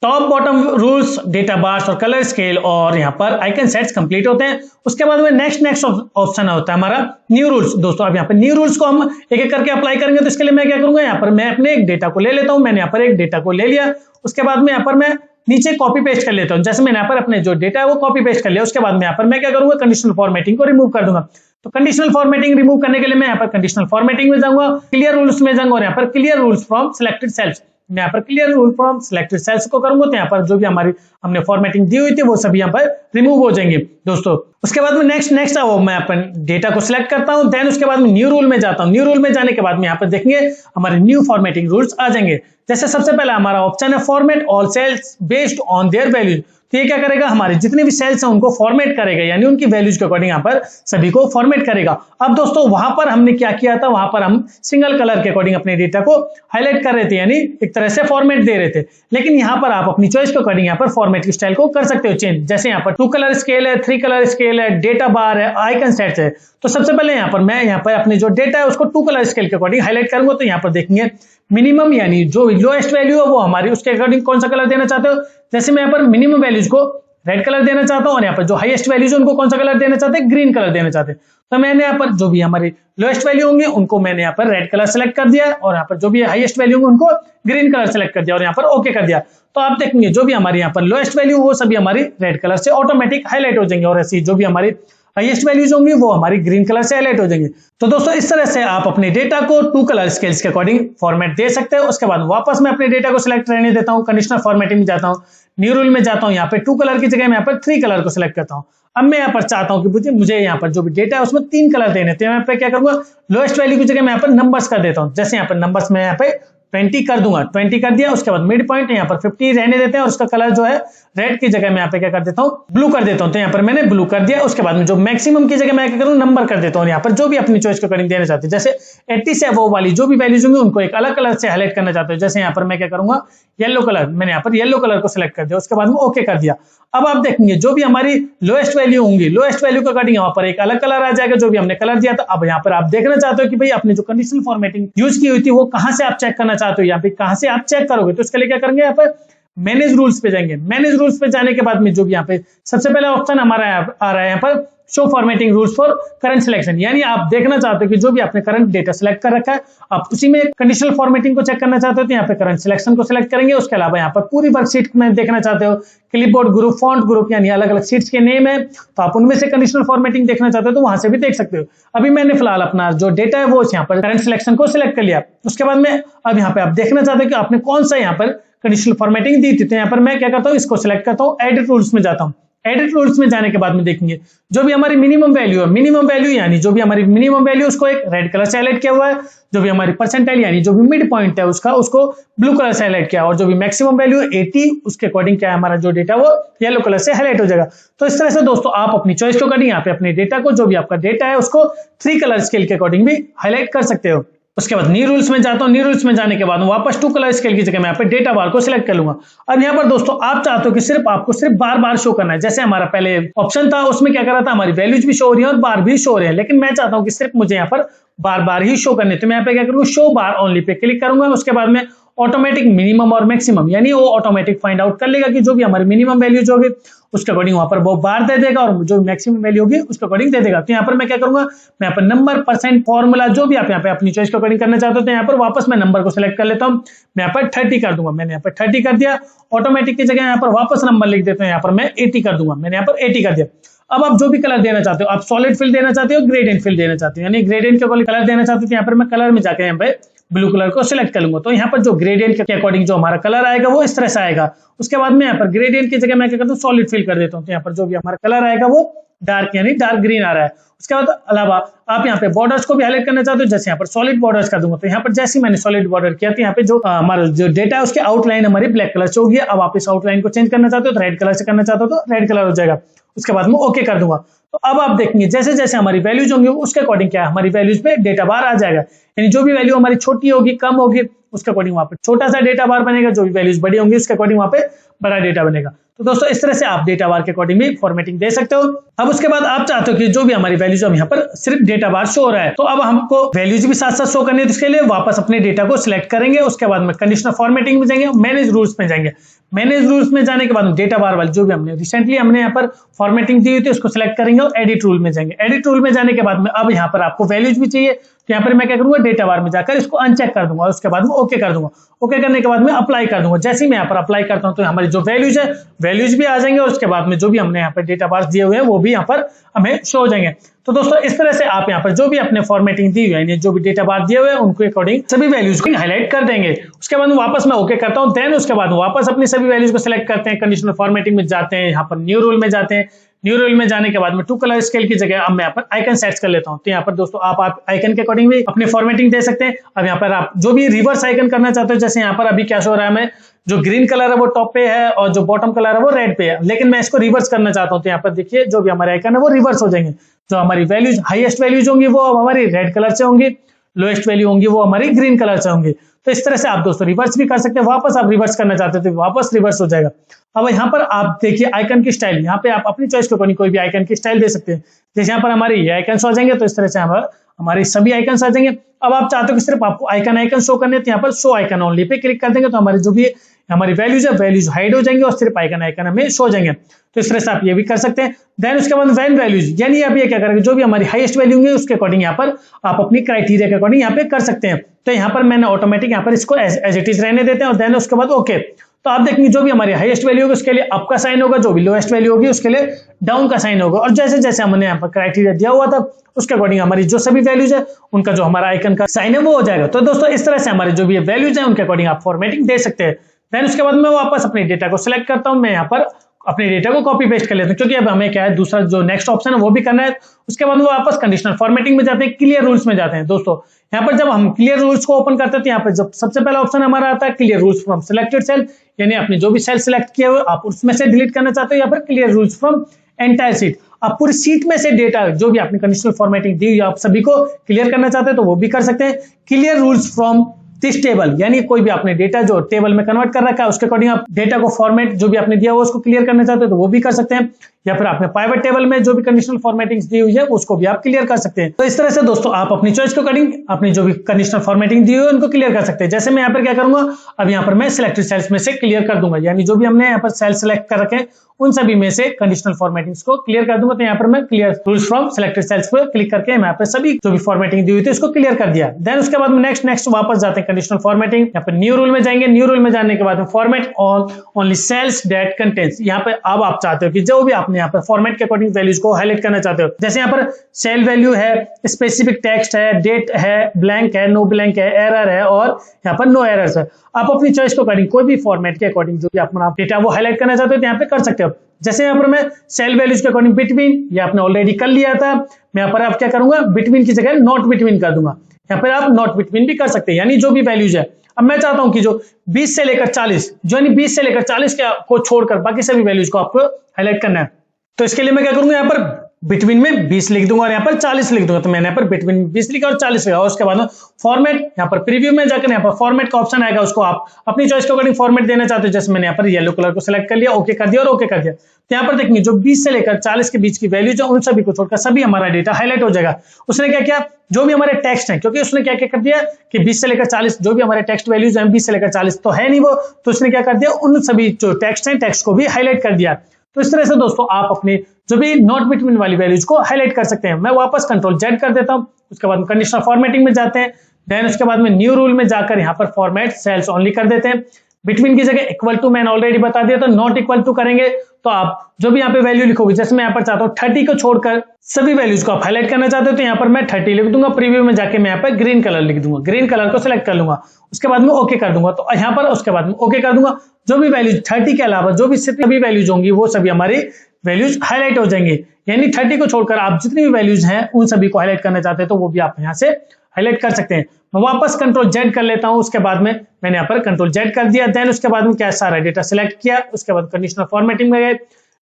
top bottom rules, data bars और कलर स्केल और यहाँ पर आइकन सेट्स कंप्लीट होते हैं। उसके बाद में नेक्स्ट ऑप्शन होता है हमारा न्यू रूल्स। दोस्तों अब यहाँ पर न्यू रूल्स को हम एक एक करके अप्लाई करेंगे, तो इसके लिए मैं क्या करूंगा, यहाँ पर मैं अपने एक डेटा को ले लेता हूं, मैंने यहाँ पर एक डेटा को ले लिया, उसके बाद में यहाँ पर मैं नीचे कॉपी पेस्ट कर लेता हूं। जैसे मैंने यहाँ पर अपने जो डेटा है वो कॉपी पेस्ट कर लिया, उसके बाद में यहाँ पर मैं क्या करूंगा, कंडीशनल फॉर्मेटिंग को रिमूव कर दूंगा। तो कंडीशनल फॉर्मेटिंग रिमूव करने के लिए मैं यहाँ पर कंडीशनल फॉर्मेटिंग में जाऊंगा, क्लियर रूल्स में जाऊंगा और यहाँ पर clear rules from selected cells, मैं यहाँ पर clear rule from selected cells को करूंगा। तो यहाँ पर जो भी हमारी हमने फॉर्मेटिंग दी हुई थी वो सभी यहाँ पर रिमूव हो जाएंगे दोस्तों। उसके बाद में नेक्स्ट मैं अपन डेटा को सिलेक्ट करता हूँ, देन उसके बाद में न्यू रूल में जाता हूँ। न्यू रूल में जाने के बाद में यहाँ पर देखेंगे हमारे न्यू फॉर्मेटिंग रूल्स आ जाएंगे। जैसे सबसे पहला हमारा ऑप्शन है format all cells based on their values. तो ये क्या करेगा, हमारे जितने भी सेल्स हैं उनको फॉर्मेट करेगा, यानी उनकी वैल्यूज के अकॉर्डिंग यहाँ पर सभी को फॉर्मेट करेगा। अब दोस्तों वहां पर हमने क्या किया था, वहां पर हम सिंगल कलर के अकॉर्डिंग अपने डेटा को हाईलाइट कर रहे थे, यानी एक तरह से फॉर्मेट दे रहे थे। लेकिन यहाँ पर आप अपनी चॉइस के अकॉर्डिंग यहाँ पर फॉर्मेट की स्टाइल को कर सकते हो चेंज। जैसे यहाँ पर 2 कलर स्केल है, 3 कलर स्केल है, डेटा बार है, आइकन सेट्स है। तो सबसे पहले मैं यहाँ पर अपने जो डेटा है उसको 2 कलर स्केल के अकॉर्डिंग हाईलाइट करूंगा। तो यहाँ पर देखेंगे मिनिमम यानी जो लोएस्ट वैल्यू है वो हमारी उसके अकॉर्डिंग कौन सा कलर देना चाहते हो। जैसे मैं यहाँ पर मिनिमम वैल्यूज को रेड कलर देना चाहता हूं और यहाँ पर जो हाईएस्ट वैल्यूज उनको कौन सा कलर देना चाहते हैं, ग्रीन कलर देना चाहते हैं। तो मैंने यहाँ पर जो भी हमारी लोएस्ट वैल्यू होंगे उनको मैंने यहाँ पर रेड कलर सेलेक्ट कर दिया और यहाँ पर जो भी हाईएस्ट वैल्यू होंगे उनको ग्रीन कलर सेलेक्ट कर दिया और यहाँ पर ओके कर दिया। तो आप देखेंगे जो भी हमारी यहाँ पर लोएस्ट वैल्यू वो सभी हमारी रेड कलर से ऑटोमेटिक हाईलाइट हो जाएंगे और ऐसी जो भी हमारी हाईएस्ट वैल्यूज होंगी वो हमारी ग्रीन कलर से हाईलाइट हो जाएंगे। तो दोस्तों इस तरह से आप अपने डेटा को 2 कलर स्केल्स के अकॉर्डिंग फॉर्मेट दे सकते हो। उसके बाद वापस मैं अपने डेटा को सिलेक्ट रहने देता हूँ, कंडीशनल फॉर्मेटिंग में जाता हूँ, न्यू रूल में जाता हूँ, यहाँ पे 2 कलर की जगह मैं यहाँ पर 3 कलर को सिलेक्ट करता हूँ। अब मैं यहाँ पर चाहता हूँ कि मुझे यहाँ पर जो भी डेटा है उसमें 3 कलर देने, तो यहाँ पे क्या करूंगा, लोएस्ट वैल्यू की जगह मैं यहाँ पर नंबर्स कर देता हूँ। जैसे यहाँ पर नंबर्स में यहाँ पे 20 कर दूंगा, 20 कर दिया। उसके बाद मिड पॉइंट यहाँ पर 50 रहने देते हैं और उसका कलर जो है रेड की जगह मैं यहाँ पे क्या कर देता हूँ, ब्लू कर देता हूँ। तो यहाँ पर मैंने ब्लू कर दिया। उसके बाद में जो मैक्सिमम की जगह मैं क्या करूँ, नंबर कर देता हूँ। यहाँ पर जो भी अपनी चॉइस के अकॉर्डिंग देना चाहते हैं, जैसे 80 से अबव वाली जो भी वैल्यूज होंगी उनको एक अलग कलर से हाईलाइट करना चाहते हो। जैसे यहाँ पर मैं क्या करूंगा, येलो कलर, मैंने यहाँ पर येलो कलर को सिलेक्ट कर दिया। उसके बाद में ओके कर दिया। अब आप देखेंगे जो भी हमारी लोएस्ट वैल्यू होंगी, लोएस्ट वैल्यू के अकॉर्डिंग यहाँ पर एक अलग कलर आ जाएगा जो भी हमने कलर दिया था। अब यहाँ पर आप देखना चाहते हो कि भाई आपने जो कंडीशनल फॉर्मेटिंग यूज की हुई थी वो कहां से आप चेक करना चाहते हो, यहाँ पे कहां से आप चेक करोगे। तो इसके लिए क्या करेंगे, यहाँ पर मैनेज रूल्स पे जाएंगे। मैनेज रूल्स पे जाने के बाद में जो भी यहाँ पे सबसे पहला ऑप्शन हमारा आ रहा है यहाँ पर show formatting rules for current selection, यानी आप देखना चाहते हो कि जो भी आपने करंट डेटा सिलेक्ट कर रखा है आप उसी में कंडीशनल फॉर्मेटिंग को चेक करना चाहते हो, तो यहाँ पे करंट सिलेक्शन को सिलेक्ट करेंगे। उसके अलावा यहाँ पर पूरी वर्कशीट में देखना चाहते हो, क्लिपबोर्ड ग्रुप, फॉन्ट ग्रुप, यानी अलग अलग शीट्स के नेम है, तो आप उनमें से कंडीशनल फॉर्मेटिंग देखना चाहते हो तो वहां से भी देख सकते हो। अभी मैंने फिलहाल अपना जो डेटा है वो यहाँ पर करंट सिलेक्शन को सिलेक्ट कर लिया। उसके बाद में अब यहाँ पे आप देखना चाहते हो कि आपने कौन सा यहाँ पर कंडीशनल फॉर्मेटिंग दी थी, तो यहाँ पर मैं क्या करता हूँ, इसको सिलेक्ट करता हूँ, एडिट रूल्स में जाता हूँ। एडिट रूल्स में जाने के बाद में देखेंगे जो भी हमारी मिनिमम वैल्यू है, मिनिमम वैल्यू यानी जो भी हमारी मिनिमम वैल्यू उसको एक रेड कलर से हाईलाइट किया हुआ है, जो भी हमारी परसेंटाइल यानी जो भी मिड पॉइंट है उसको ब्लू कलर से हाईलाइट किया, और जो भी मैक्सिमम वैल्यू 80 उसके अकॉर्डिंग क्या है हमारा जो डेटा वो येलो कलर से हाईलाइट हो जाएगा। तो इस तरह से दोस्तों आप अपनी चॉइस के अकॉर्डिंग यहाँ पे अपने डेटा को, जो भी आपका डेटा है उसको 3 कलर स्केल के अकॉर्डिंग भी हाईलाइट कर सकते हो। उसके बाद न्यू रूल्स में जाता हूं। न्यू रूल्स में जाने के बाद वापस 2 कलर स्केल की जगह मैं यहाँ पे डेटा बार को सिलेक्ट कर लूंगा। अब यहाँ पर दोस्तों आप चाहते हो कि आपको सिर्फ बार बार शो करना है, जैसे हमारा पहले ऑप्शन था उसमें क्या कर रहा था, हमारी वैल्यूज भी शो हो रही है और बार भी शो हो रहे हैं, लेकिन मैं चाहता हूं कि सिर्फ मुझे यहाँ पर बार बार ही शो करने, तो मैं यहाँ पे क्या करूंगा, शो बार ओनली पे क्लिक करूंगा। उसके बाद में ऑटोमेटिक मिनिमम और मैक्सिमम, यानी वो ऑटोमेटिक फाइंड आउट कर लेगा कि जो भी हमारी मिनिमम वैल्यूज होगी उसके अकॉर्डिंग वहां पर वो बार दे देगा और जो मैक्सिमम वैल्यू होगी उसके अकॉर्डिंग दे देगा। तो यहाँ पर मैं क्या करूंगा, मैं यहाँ पर नंबर, परसेंट, फॉर्मूला जो भी आप यहाँ पे अपनी चॉइस के अकॉर्डिंग करना चाहते हो, तो यहाँ पर वापस मैं नंबर को सिलेक्ट कर लेता हूँ। मैं यहाँ पर 30 कर दूंगा, मैंने यहाँ पर 30 कर दिया। ऑटोमेटिक की जगह यहाँ पर वापस नंबर लिख देते हैं, यहाँ पर मैं 80 कर दूंगा, मैंने यहाँ पर 80 कर दिया। अब आप जो भी कलर देना चाहते हो, आप सॉलिड फिल देना चाहते हो, ग्रेडियंट फिल देना चाहते हो, यानी ग्रेडियंट के कलर देना चाहते हो, तो यहाँ पर मैं कलर में जाकर यहाँ पे ब्लू कलर को सिलेक्ट कर लूंगा। तो यहाँ पर जो ग्रेडियंट के अकॉर्डिंग जो हमारा कलर आएगा वो इस तरह से आएगा। उसके बाद में यहाँ पर ग्रेडियंट की जगह मैं क्या करता हूँ, सॉलिड फिल कर देता हूँ, तो यहाँ पर जो भी हमारा कलर आएगा वो डार्क यानी डार्क ग्रीन आ रहा है। उसके बाद अलावा आप यहाँ पे बॉर्डर्स को भी हाईलाइट करना चाहते हो, जैसे यहाँ पर सॉलिड बॉर्डर्स कर दूंगा, तो यहाँ पर जैसे मैंने सॉलिड बॉर्डर किया तो यहाँ पे जो हमारा जो डेटा है उसकी आउटलाइन हमारी ब्लैक कलर से होगी। अब आप इस आउटलाइन को चेंज करना चाहते हो तो रेड कलर से करना चाहते हो तो रेड कलर हो जाएगा। उसके बाद में ओके कर दूंगा। तो अब आप देखेंगे जैसे जैसे हमारी वैल्यूज होंगी उसके अकॉर्डिंग क्या है हमारी वैल्यूज पे डेटा बार आ जाएगा, यानी जो भी वैल्यू हमारी छोटी होगी, कम होगी, उसके अकॉर्डिंग वहां पे छोटा सा डेटा बार बनेगा, जो भी वैल्यूज बड़ी होंगी उसके अकॉर्डिंग वहां पे बड़ा डेटा बनेगा। तो दोस्तों इस तरह से आप डेटा बार के अकॉर्डिंग भी फॉर्मेटिंग दे सकते हो। अब उसके बाद आप चाहते हो कि जो भी हमारी वैल्यूज हम यहाँ पर सिर्फ डेटा बार शो हो रहा है, तो अब हमको वैल्यूज भी साथ साथ शो करनी है, तो इसके लिए वापस अपने डेटा को सिलेक्ट करेंगे। उसके बाद में कंडीशनल फॉर्मेटिंग में जाएंगे, मैनेज रूल्स में जाएंगे। मैनेज रूल्स में जाने के बाद डेटा बार वाली जो भी हमने रिसेंटली यहाँ पर फॉर्मेटिंग दी हुई थी उसको सिलेक्ट करेंगे और एडिट रूल में जाएंगे। एडिट रूल में जाने के बाद में अब यहाँ पर आपको वैल्यूज भी चाहिए, तो यहाँ पर मैं क्या करूंगा, डेटा बार में जाकर इसको अनचेक कर दूंगा। उसके बाद में ओके कर दूंगा। ओके करने के बाद में अप्लाई कर दूंगा। जैसे ही मैं यहाँ पर अप्लाई करता हूँ तो हमारी जो वैल्यूज है वैल्यूज भी आ जाएंगे और उसके बाद में जो भी हमने यहाँ पर डेटा बार दिए हुए हैं वो भी यहाँ पर हमें शो हो जाएंगे। तो दोस्तों इस तरह से आप यहाँ पर जो भी अपने फॉर्मेटिंग दी हुई है, जो भी डेटा बार दिए हुए हैं उनको अकॉर्डिंग सभी वैल्यूज को हाईलाइट कर देंगे। उसके बाद वापस मैं ओके करता हूँ। देन उसके बाद वापस अपनी सभी वैल्यूज को सिलेक्ट करते हैं, कंडीशनल फॉर्मेटिंग में जाते हैं, यहाँ पर न्यू रूल में जाते हैं। न्यू रूल में जाने के बाद में 2 कलर स्केल की जगह अब मैं यहाँ पर आइकन सेट कर लेता हूँ। तो यहाँ पर दोस्तों आप आइकन के अकॉर्डिंग भी अपनी फॉर्मेटिंग दे सकते हैं। अब यहाँ पर आप जो भी रिवर्स आइकन करना चाहते हो, जैसे यहाँ पर अभी क्या शो हो रहा है, हमें जो ग्रीन कलर है वो टॉप पे है और जो बॉटम कलर है वो रेड पे है, लेकिन मैं इसको रिवर्स करना चाहता हूँ। तो यहाँ पर देखिए जो भी हमारे आइकन है वो रिवर्स हो जाएंगे। जो हमारी वैल्यूज हाईएस्ट वैल्यूज होंगी वो हमारी रेड कलर से होंगी, लोएस्ट वैल्यू होंगी वो हमारी ग्रीन कलर से होंगी। तो इस तरह से आप दोस्तों रिवर्स भी कर सकते हैं। वापस आप रिवर्स करना चाहते थे वापस रिवर्स हो जाएगा। अब यहाँ पर आप देखिए आइकन की स्टाइल, यहाँ पे आप अपनी चॉइस के अकॉर्डिंग कोई भी आइकन की स्टाइल दे सकते हैं। जैसे यहाँ पर हमारे ये आइकन्स आ जाएंगे, तो इस तरह से हमारे सभी आइकन्स आ जाएंगे। अब आप चाहते हो कि सिर्फ आपको आइकन शो करने, तो यहाँ पर show icon only pay click कर देंगे, तो हमारी जो भी हमारी वैल्यूज है वैल्यूज हाइड हो जाएंगे और सिर्फ आइकन हमें शो हो जाएंगे। तो इस तरह से आप ये भी कर सकते हैं। देन उसके बाद वैन वैल्यूज, यानी आप ये क्या करेंगे, जो भी हमारी हाईएस्ट वैल्यू होंगी उसके अकॉर्डिंग यहाँ पर आप अपनी क्राइटेरिया के अकॉर्डिंग यहाँ पे कर सकते हैं। तो यहाँ पर मैंने ऑटोमेटिक यहाँ पर इसको एज इट इज रहने देते हैं और देन उसके बाद ओके। तो तो आप देखेंगे जो भी हमारी हाईएस्ट वैल्यू होगी उसके लिए अप का साइन होगा, जो भी लोएस्ट वैल्यू होगी उसके लिए डाउन का साइन होगा। और जैसे जैसे हमने यहाँ पर क्राइटेरिया दिया हुआ था उसके अकॉर्डिंग हमारी जो सभी वैल्यूज है उनका जो हमारा आइकन का साइन है वो हो जाएगा। तो दोस्तों इस तरह से हमारे जो भी वैल्यूज है उनके अकॉर्डिंग आप फॉर्मेटिंग दे सकते हैं। देन उसके बाद मैं वापस अपने डेटा को सिलेक्ट करता हूं, मैं यहाँ पर अपने डेटा को कॉपी पेस्ट कर लेते हैं, क्योंकि अब हमें क्या है दूसरा जो नेक्स्ट ऑप्शन है वो भी करना है। उसके बाद वो वापस कंडीशनल फॉर्मेटिंग में जाते हैं, क्लियर रूल्स में जाते हैं। दोस्तों यहाँ पर जब हम क्लियर रूल्स को ओपन करते हैं तो यहाँ पर जब सबसे पहला ऑप्शन हमारा आता है clear rules from selected cell, यानी आपने जो भी सेल सिलेक्ट किया हुआ आप उसमें से डिलीट करना चाहते हो, या फिर clear rules from entire seat, आप पूरी सीट में से डेटा जो भी आपने कंडीशनल फॉर्मेटिंग दी आप सभी को क्लियर करना चाहते हैं तो वो भी कर सकते हैं। Clear rules from this table, यानी कोई भी आपने डेटा जो टेबल में कन्वर्ट कर रखा है उसके अकॉर्डिंग आप डेटा को फॉर्मेट जो भी आपने दिया हुआ उसको क्लियर करना चाहते हो तो वो भी कर सकते हैं। या फिर आपने पाइवट टेबल में जो भी कंडीशनल फॉर्मेटिंग दी हुई है उसको भी आप क्लियर कर सकते हैं। तो इस तरह से दोस्तों आप अपनी चॉइस के अकॉर्डिंग अपनी जो भी कंडीशनल फॉर्मेटिंग दी हुई है उनको क्लियर कर सकते हैं। जैसे मैं यहाँ पर क्या करूंगा, अब यहाँ पर मैं सिलेक्टेड सेल्स में से क्लियर कर दूंगा, यानी जो भी हमने यहाँ पर सेल सिलेक्ट कर रखे उन सभी में से कंडीशनल फॉर्मेटिंग्स को क्लियर कर दूंगा। तो यहाँ पर मैं clear rules from selected cells पर क्लिक करके यहाँ पर सभी जो भी फॉर्मेटिंग दी हुई थी उसको क्लियर कर दिया। देन उसके बाद नेक्स्ट वापस जाते हैं कंडीशनल फॉर्मेटिंग, यहाँ पर न्यू रूल में जाएंगे। न्यू रूल में जाने के बाद format on only cells that contains, यहाँ पे अब आप चाहते हो कि जो भी आपने यहाँ पर फॉर्मेट के अकॉर्डिंग वैल्यूज को हाईलाइट करना चाहते हो, जैसे यहाँ पर सेल वैल्यू है, स्पेसिफिक टेक्स्ट है, डेट है, ब्लैंक है, नो ब्लैंक है, एरर है और यहाँ पर नो एरर्स है। आप अपनी चॉइस के अकॉर्डिंग कोई भी फॉर्मेट के अकॉर्डिंग जो भी अपना डेटा वो हाईलाइट करना चाहते हो तो यहाँ पे कर सकते हो। जैसे यहाँ पर मैं सेल वैल्यूज के अकॉर्डिंग बिटवीन, ये आपने ऑलरेडी कर लिया था, मैं यहाँ पर आप क्या करूंगा बिटवीन की जगह नॉट बिटवीन कर दूंगा। यहाँ पर आप नॉट बिटवीन भी कर सकते हैं, यानी जो भी वैल्यूज है। अब मैं चाहता हूं कि जो 20 से लेकर 40 जो यानी 20 से लेकर 40 को छोड़कर बाकी सभी वैल्यूज को आपको हाईलाइट करना है। तो इसके लिए मैं क्या करूंगा, यहाँ पर बिटवीन में 20 लिख दूंगा और यहाँ पर 40 लिख दूंगा। तो मैंने यहाँ पर बिटवीन 20 लिखा और 40 लिखा। और उसके बाद फॉर्मेट, यहाँ पर प्रीव्यू में जाकर यहाँ पर फॉर्मेट का ऑप्शन आएगा, उसको आप अपनी चॉइस के अकॉर्डिंग फॉर्मेट देना चाहते हो। जैसे मैंने यहाँ पर येलो कलर को सिलेक्ट कर लिया, ओके कर दिया और ओके कर दिया। तो यहाँ पर देखेंगे जो 20 से लेकर 40 के बीच की वैल्यूज है उन सभी को छोड़कर सभी हमारा डेटा हाईलाइट हो जाएगा। उसने क्या किया, जो भी हमारे टेक्स्ट है, क्योंकि उसने क्या क्या कर दिया कि 20 से लेकर 40 जो भी हमारे टेक्स्ट वैल्यूज हैं 20 से लेकर 40 तो है नहीं वो, तो उसने क्या कर दिया उन सभी जो टेक्स्ट हैं टेक्स्ट को भी हाईलाइट कर दिया। तो इस तरह से दोस्तों आप अपने जो भी नॉट बिटवीन वाली वैल्यूज को हाईलाइट कर सकते हैं। मैं वापस कंट्रोल जेड कर देता हूं, उसके बाद कंडीशनल फॉर्मेटिंग में जाते हैं। देन उसके बाद में न्यू रूल में जाकर यहाँ पर फॉर्मेट सेल्स ओनली कर देते हैं। बिटवीन की जगह इक्वल टू मैंने ऑलरेडी बता दिया, तो नॉट इक्वल टू करेंगे तो आप जो भी यहाँ पे वैल्यू लिखोगे, जैसे मैं यहाँ पर चाहता हूँ 30 को छोड़कर सभी वैल्यूज को आप हाईलाइट करना चाहते हो तो यहाँ पर मैं 30 लिख दूंगा। प्रीव्यू में जाके मैं यहाँ पर ग्रीन कलर लिख दूंगा, ग्रीन कलर को सिलेक्ट कर लूंगा। उसके बाद में ओके कर दूंगा, तो यहाँ पर उसके बाद में ओके कर दूंगा। जो भी वैल्यूज 30 के अलावा जो भी सभी वैल्यूज होंगी वो सभी हमारी वैल्यूज हाईलाइट हो जाएंगे। यानी 30 को छोड़कर आप जितनी भी वैल्यूज हैं उन सभी को हाईलाइट करना चाहते हैं तो वो भी आप यहाँ से हाईलाइट कर सकते हैं। मैं वापस कंट्रोल जेड कर लेता हूं, उसके बाद में मैंने यहाँ पर कंट्रोल जेड कर दिया। देन उसके बाद में क्या सारा डेटा सिलेक्ट किया, उसके बाद कंडीशनल फॉर्मेटिंग में गए,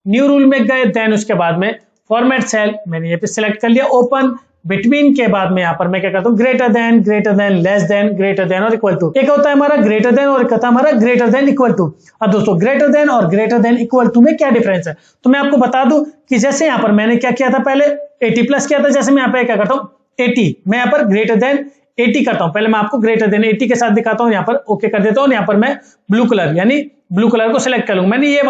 न्यू रूल में गए। देन उसके बाद में फॉर्मेट सेल मैंने ये पे सिलेक्ट कर लिया, ओपन बिटवीन के बाद में यहाँ पर मैं क्या करता हूँ greater than, less then, greater than और इक्वल टू। एक होता है हमारा ग्रेटर देन और एक होता है हमारा ग्रेटर देन इक्वल टू। अब दोस्तों ग्रेटर देन और ग्रेटर देन इक्वल टू में क्या डिफरेंस है, तो मैं आपको बता दूं कि जैसे यहाँ पर मैंने क्या किया था पहले 80 प्लस किया था, जैसे मैं यहाँ पे क्या करता हूँ 80, मैं यहाँ पर ग्रेटर देन 80 करता हूं। पहले मैं आपको ग्रेटर देन 80 के साथ दिखाता हूं, यहाँ पर ओके कर देता हूं। यहाँ पर मैं ब्लू कलर यानी ब्लू कलर को सिलेक्ट कर लूंगा। मैंने ये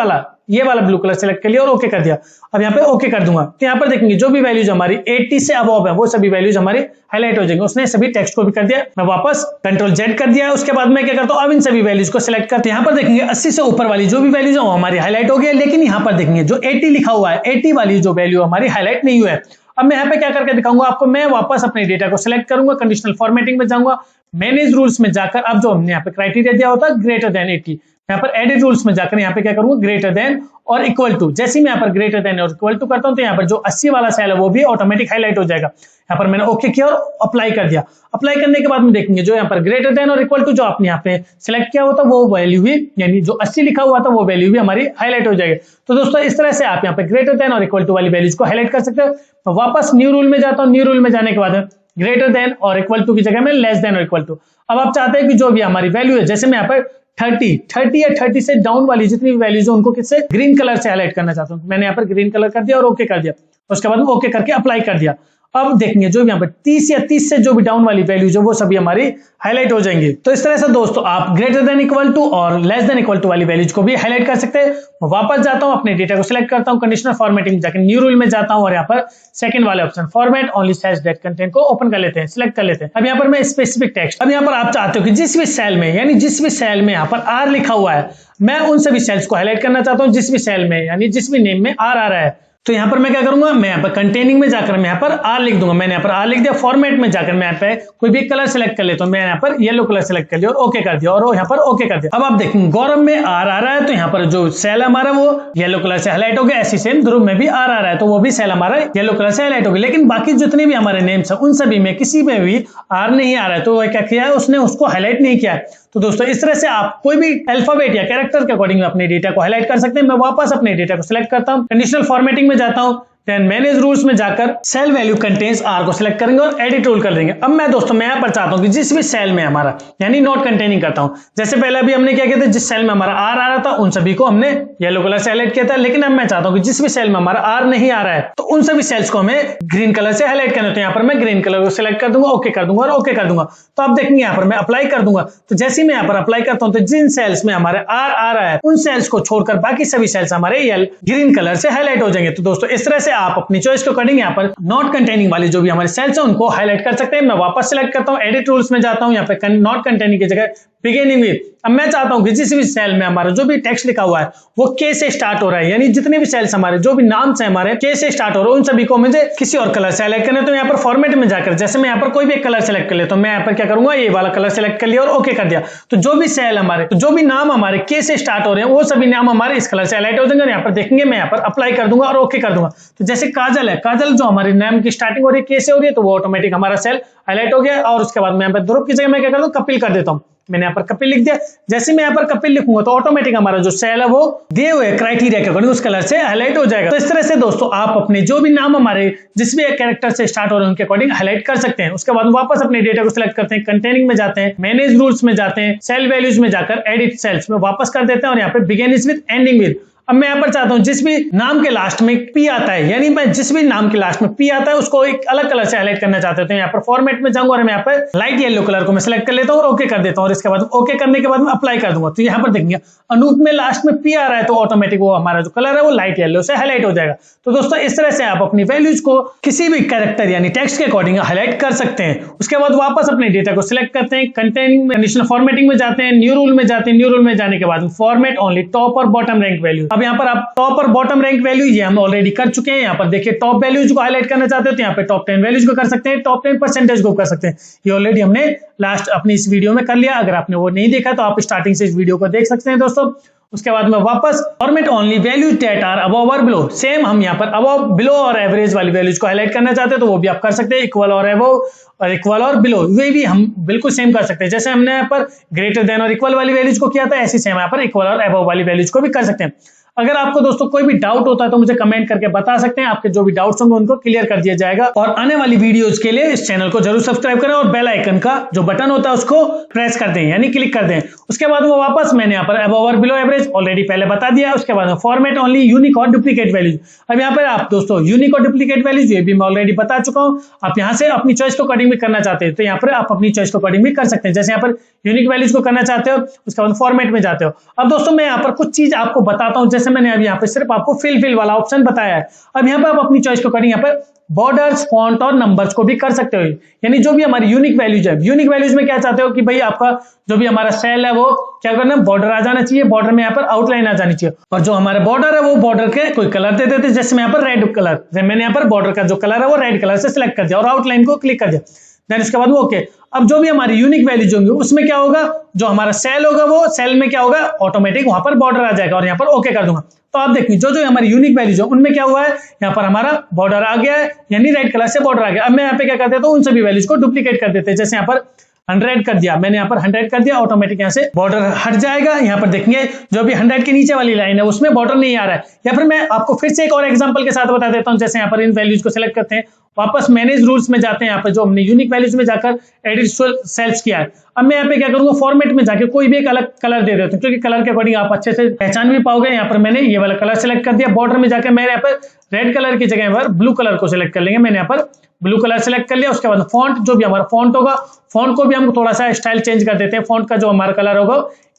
वाला ब्लू कलर सिलेक्ट कर लिया और ओके कर दिया। अब यहाँ पे ओके कर दूंगा तो यहाँ पर देखेंगे जो भी वैल्यूज हमारी 80 से अबव है वो सभी वैल्यूज हमारी हाईलाइट हो जाएंगे। उसने सभी टेक्स्ट को भी कर दिया। मैं वापस कंट्रोल जेड कर दिया, उसके बाद मैं क्या करता हूँ अब इन सभी वैल्यूज को सिलेक्ट करते हैं। यहाँ पर देखेंगे 80 से ऊपर वाली जो भी वैल्यूज है वो हमारी हाईलाइट हो गई, लेकिन यहाँ पर देखेंगे जो 80 लिखा हुआ है 80 वाली जो वैल्यू हमारी हाईलाइट नहीं हुआ है। अब मैं यहाँ पे क्या करके दिखाऊंगा आपको, मैं वापस अपने डेटा को सिलेक्ट करूंगा, कंडीशनल फॉर्मेटिंग में जाऊंगा, मैनेज रूल्स में जाकर अब जो हमने यहाँ पे क्राइटेरिया दिया होता है ग्रेटर देन 80, यहाँ पर एडिट रूल्स में जाकर यहाँ पे क्या करूंगा ग्रेटर देन और इक्वल टू। जैसे मैं यहाँ पर ग्रेटर देन और इक्वल टू करता हूं तो यहाँ पर जो 80 वाला सेल है वो भी ऑटोमेटिक हाईलाइट हो जाएगा। यहाँ पर मैंने ओके किया और अप्लाई कर दिया। अप्लाई करने के बाद में देखेंगे जो यहाँ पर ग्रेटर देन और इक्वल टू जो आपने यहाँ पे सिलेक्ट किया होता वो वैल्यू भी यानी जो 80 लिखा हुआ था वो वैल्यू भी हमारी हाईलाइट हो जाएगी। तो दोस्तों इस तरह से आप यहाँ पे ग्रेटर देन और इक्वल टू वाली वैल्यूज को हाईलाइट कर सकते हो। तो वापस न्यू रूल में जाता हूँ, न्यू रूल में जाने के बाद ग्रेटर देन और इक्वल टू की जगह में लेस देन और इक्वल टू। अब आप चाहते हैं कि जो भी हमारी वैल्यू है, जैसे मैं यहाँ पर 30 या 30 से डाउन वाली जितनी भी वैल्यूज है उनको किससे ग्रीन कलर से हाईलाइट करना चाहता हूँ। मैंने यहाँ पर ग्रीन कलर कर दिया और ओके कर दिया। उसके बाद ओके करके अप्लाई कर दिया। अब देखेंगे जो भी यहाँ पर 30 या 30 से जो भी डाउन वाली वैल्यूज है वो सभी हमारी हाईलाइट हो जाएंगी। तो इस तरह से दोस्तों आप ग्रेटर देन इक्वल टू और लेस देन इक्वल टू वाली वैल्यूज को भी हाईलाइट कर सकते हैं। मैं वापस जाता हूं, अपने डेटा को सिलेक्ट करता हूं, कंडीशनल फॉर्मेटिंग जाकर न्यू रूल में जाता हूं और यहाँ पर सेकंड वाले option format only cells that content को ओपन कर लेते हैं, सिलेक्ट कर लेते हैं। अब यहाँ पर मैं स्पेसिफिक टेक्स्ट, अब यहाँ पर आप चाहते हो कि जिस भी सेल में यानी जिस भी सेल में यहाँ पर आर लिखा हुआ है मैं उन सभी सेल्स को हाईलाइट करना चाहता हूं जिस भी सेल में यानी जिस भी नेम में आर आ रहा है। तो यहाँ पर मैं क्या करूंगा, मैं यहाँ पर कंटेनिंग में जाकर मैं यहाँ पर आर लिख दूंगा। मैंने यहाँ पर आर लिख दिया। फॉर्मेट में जाकर मैं यहाँ पे कोई भी कलर सेलेक्ट कर लेता हूं। मैं यहाँ पर येलो कलर सेलेक्ट कर लिया और ओके कर दिया और यहाँ पर ओके कर दिया। अब आप देखेंगे गौरव में आर आ रहा है तो यहाँ पर जो सेल हमारा वो येलो कलर से हाईलाइट हो गया। ऐसी सेम ध्रुव में भी आर आ रहा है तो वो भी सेल हमारा येलो कलर से हाईलाइट हो गया। लेकिन बाकी जितने भी हमारे नेम्स है उन सभी में किसी में भी आर नहीं आ रहा है तो वो क्या किया है, उसने उसको हाईलाइट नहीं किया है। तो दोस्तों इस तरह से आप कोई भी अल्फाबेट या कैरेक्टर के अकॉर्डिंग अपने डेटा को हाईलाइट कर सकते हैं। मैं वापस अपने डेटा को सिलेक्ट करता हूं, कंडीशनल फॉर्मेटिंग में जाता हूं, देन मैनेज रूल्स में जाकर सेल वैल्यू कंटेन्स आर को सिलेक्ट करेंगे और एडिट रूल कर देंगे। अब मैं दोस्तों मैं यहाँ पर चाहता हूं कि जिस भी सेल में हमारा यानी नॉट कंटेनिंग करता हूं, जैसे पहले अभी हमने क्या किया था, जिस सेल में हमारा आर आ रहा था उन सभी को हमने येलो कलर से हाईलाइट किया था। लेकिन अब मैं चाहता हूं कि जिस भी सेल में हमारा आर नहीं आ रहा है तो उन सभी सेल्स को हमें ग्रीन कलर से हाईलाइट करना है। तो यहाँ पर मैं ग्रीन कलर को सिलेक्ट कर दूंगा, ओके कर दूंगा और ओके कर दूंगा। तो आप देखेंगे यहाँ पर मैं अप्लाई कर दूंगा। तो जैसे मैं यहाँ पर अप्लाई करता हूं तो जिन सेल्स में हमारे आर आ रहा है उन सेल्स को छोड़कर बाकी सभी सेल्स हमारे ग्रीन कलर से हाईलाइट हो जाएंगे। तो दोस्तों इस तरह से आप अपनी चॉइस को अकॉर्डिंग यहाँ पर नॉट कंटेनिंग वाली जो भी हमारे सेल्स है उनको हाईलाइट कर सकते हैं। मैं वापस सिलेक्ट करता हूं, एडिट रूल्स में जाता हूं, यहाँ पे नॉट कंटेनिंग की जगह बिगिनिंग विद। अब मैं चाहता हूं कि जिस भी सेल में हमारा जो भी टेक्स्ट लिखा हुआ है वो के से स्टार्ट हो रहा है यानी जितने भी सेल्स हमारे जो भी नाम से हमारे के से स्टार्ट हो रहे हैं उन सभी को मुझे किसी और कलर से हाईलाइट करना है। तो यहाँ पर फॉर्मेट में जाकर जैसे मैं यहाँ पर कोई भी एक कलर सेलेक्ट कर लेता हूं, मैं यहाँ पर क्या करूंगा, ये वाला कलर सेलेक्ट कर लिया और ओके कर दिया। तो जो भी सेल हमारे जो भी नाम हमारे के से स्टार्ट हो रहे हैं वो सभी नाम हमारे इस कलर से हाईलाइट हो जाएंगे। यहाँ पर देखेंगे मैं यहाँ पर अप्लाई कर दूंगा और ओके कर दूंगा। तो जैसे काजल है, काजल जो हमारे नाम की स्टार्टिंग हो रही है के से हो रही है तो वो ऑटोमेटिक हमारा सेल हाईलाइट हो गया। और उसके बाद मैं यहाँ पर ध्रुव की जगह मैं क्या करता हूँ, कपिल कर देता हूँ। मैंने यहाँ पर कपिल लिख दिया। जैसे मैं यहाँ पर कपिल लिखूंगा तो ऑटोमेटिक हमारा जो सेल है वो दिए हुए क्राइटेरिया के अकॉर्डिंग उस कलर से हाईलाइट हो जाएगा। तो इस तरह से दोस्तों आप अपने जो भी नाम हमारे जिस भी कैरेक्टर से स्टार्ट हो रहे हैं उनके अकॉर्डिंग हाईलाइट कर सकते हैं। उसके बाद वापस अपने डेटा को सिलेक्ट करते हैं, कंटेनिंग में जाते हैं, मैनेज रूल्स में जाते हैं, सेल वैल्यूज में जाकर एडिट सेल्स में वापस कर देते हैं और यहाँ पे बिगिनिंग विद एंडिंग विद। अब मैं यहाँ पर चाहता हूं जिस भी नाम के लास्ट में पी आता है यानी मैं जिस भी नाम के लास्ट में पी आता है उसको एक अलग कलर से हाईलाइट करना चाहते हैं। यहाँ पर फॉर्मेट में जाऊंगा और मैं यहाँ पर लाइट येलो कलर को मैं सिलेक्ट कर लेता हूं और ओके कर देता हूं और इसके बाद ओके करने के बाद मैं अप्लाई कर दूंगा। तो यहाँ पर देखेंगे अनूप में लास्ट में पी आ रहा है तो ऑटोमेटिक वो हमारा जो कलर है वो लाइट येलो से हाईलाइट हो जाएगा। तो दोस्तों इस तरह से आप अपनी वैल्यूज को किसी भी कैरेक्टर यानी टेक्स्ट के अकॉर्डिंग हाईलाइट कर सकते हैं। उसके बाद वापस अपने डेटा को सिलेक्ट करते हैं, कंटेनिंग कंडीशनल फॉर्मेटिंग में जाते हैं, न्यू रूल में जाते हैं, न्यू रूल में जाने के बाद फॉर्मेट ओनली टॉप और बॉटम रैंक वैल्यू। अब यहाँ पर आप टॉप और बॉटम रैंक वैल्यू ये हम ऑलरेडी कर चुके हैं। यहाँ पर देखिए टॉप वैल्यूज को हाईलाइट करना चाहते हो तो यहाँ पे टॉप 10 वैल्यूज को कर सकते हैं, टॉप 10% को कर सकते हैं। ये ऑलरेडी हमने लास्ट अपनी इस वीडियो में कर लिया। अगर आपने वो नहीं देखा तो आप स्टार्टिंग से इस वीडियो को देख सकते हैं दोस्तों। उसके बाद में वापस format only value that are above और बिलो। सेम हम यहाँ पर अबव, बिलो और एवरेज वाली वैल्यूज को हाईलाइट करना चाहते हैं तो वो भी आप कर सकते हैं। इक्वल और अबव और इक्वल और बिलो ये भी हम बिल्कुल सेम कर सकते हैं। जैसे हमने यहाँ पर ग्रेटर देन और इक्वल वाली वैल्यूज को किया था ऐसी सेम यहाँ पर इक्वल और अबव वाली वैल्यूज को भी कर सकते हैं। अगर आपको दोस्तों कोई भी डाउट होता है तो मुझे कमेंट करके बता सकते हैं। आपके जो भी डाउट्स होंगे उनको क्लियर कर दिया जाएगा। और आने वाली वीडियोस के लिए इस चैनल को जरूर सब्सक्राइब करें और बेल आइकन का जो बटन होता है उसको प्रेस कर दें यानी क्लिक कर दें। उसके बाद वो वापस मैंने यहाँ पर अबव और बिलो एवरेज ऑलरेडी पहले बता दिया। उसके बाद फॉर्मेट ओनली यूनिक और डुप्लीकेट वैल्यूज। अब यहाँ पर आप दोस्तों यूनिक और डुप्लीकेट वैल्यूज ये भी मैं ऑलरेडी बता चुका हूँ। आप यहाँ से अपनी चॉइस को अकॉर्डिंग भी करना चाहते हैं तो यहाँ पर आप अपनी चॉइस को अकॉर्डिंग भी कर सकते हैं। जैसे यहाँ पर यूनिक वैल्यूज को करना चाहते हो उसके बाद फॉर्मेट में जाते हो। अब दोस्तों मैं यहाँ पर कुछ चीज आपको बताता हूँ। जैसे मैंने अभी यहाँ पर सिर्फ आपको फिल वाला ऑप्शन बताया है। अब यहाँ पर आप अपनी चॉइस को करें, यहाँ पर बॉर्डर्स, फॉन्ट और नंबर्स को भी कर सकते हो। यानी जो भी हमारी यूनिक वैल्यूज है, यूनिक वैल्यूज में क्या चाहते हो कि भाई आपका जो भी हमारा सेल है वो क्या करना, बॉर्डर आ जाना चाहिए, बॉर्डर में यहाँ पर आउटलाइन आ जानी चाहिए। और जो हमारे बॉर्डर है वो बॉर्डर के कोई कलर दे देते, जैसे मैं यहाँ पर रेड कलर, मैंने यहाँ पर बॉर्डर का जो कलर है वो रेड कलर से सिलेक्ट कर दिया और आउटलाइन को क्लिक कर दिया। देन उसके बाद वो ओके। अब जो भी हमारी यूनिक वैल्यूज होंगी उसमें क्या होगा, जो हमारा सेल होगा वो सेल में क्या होगा, ऑटोमेटिक वहां पर बॉर्डर आ जाएगा और यहाँ पर ओके कर दूंगा। तो आप देखिए जो जो हमारी यूनिक वैल्यूज है उनमें क्या हुआ है, यहाँ पर हमारा बॉर्डर आ गया है यानी रेड कलर से बॉर्डर आ गया। अब मैं यहाँ पे क्या कर देता हूँ, उन सभी वैल्यूज को डुप्लीकेट कर देते हैं। जैसे यहाँ पर 100 कर दिया, मैंने यहाँ पर 100 कर दिया, ऑटोमेटिक यहाँ से बॉर्डर हट जाएगा। यहाँ पर देखेंगे जो भी 100 के नीचे वाली लाइन है उसमें बॉर्डर नहीं आ रहा है। या फिर मैं आपको फिर से एक और एग्जांपल के साथ बता देता हूँ। जैसे यहाँ पर इन वैल्यूज को सिलेक्ट करते हैं वापस मैनेज रूल्स में जाते हैं, यहाँ पे जो हमने यूनिक वैल्यूज में जाकर एडिट सेल्स किया है। अब मैं यहाँ पे क्या करूंगा, फॉर्मेट में जाके कोई भी एक अलग कलर दे देता हूँ, क्योंकि कलर के अकॉर्डिंग आप अच्छे से पहचान भी पाओगे। यहाँ पर मैंने ये वाला कलर सेलेक्ट कर दिया। बॉर्डर में जाकर मैंने यहाँ पर रेड कलर की जगह पर ब्लू कलर को सिलेक्ट कर लेंगे। मैंने यहाँ पर ब्लू कलर सेलेक्ट कर लिया। उसके बाद फॉन्ट, जो भी हमारा फॉन्ट होगा, फॉन्ट को भी हम थोड़ा सा स्टाइल चेंज कर देते हैं। फॉन्ट का जो हमारा कलर होगा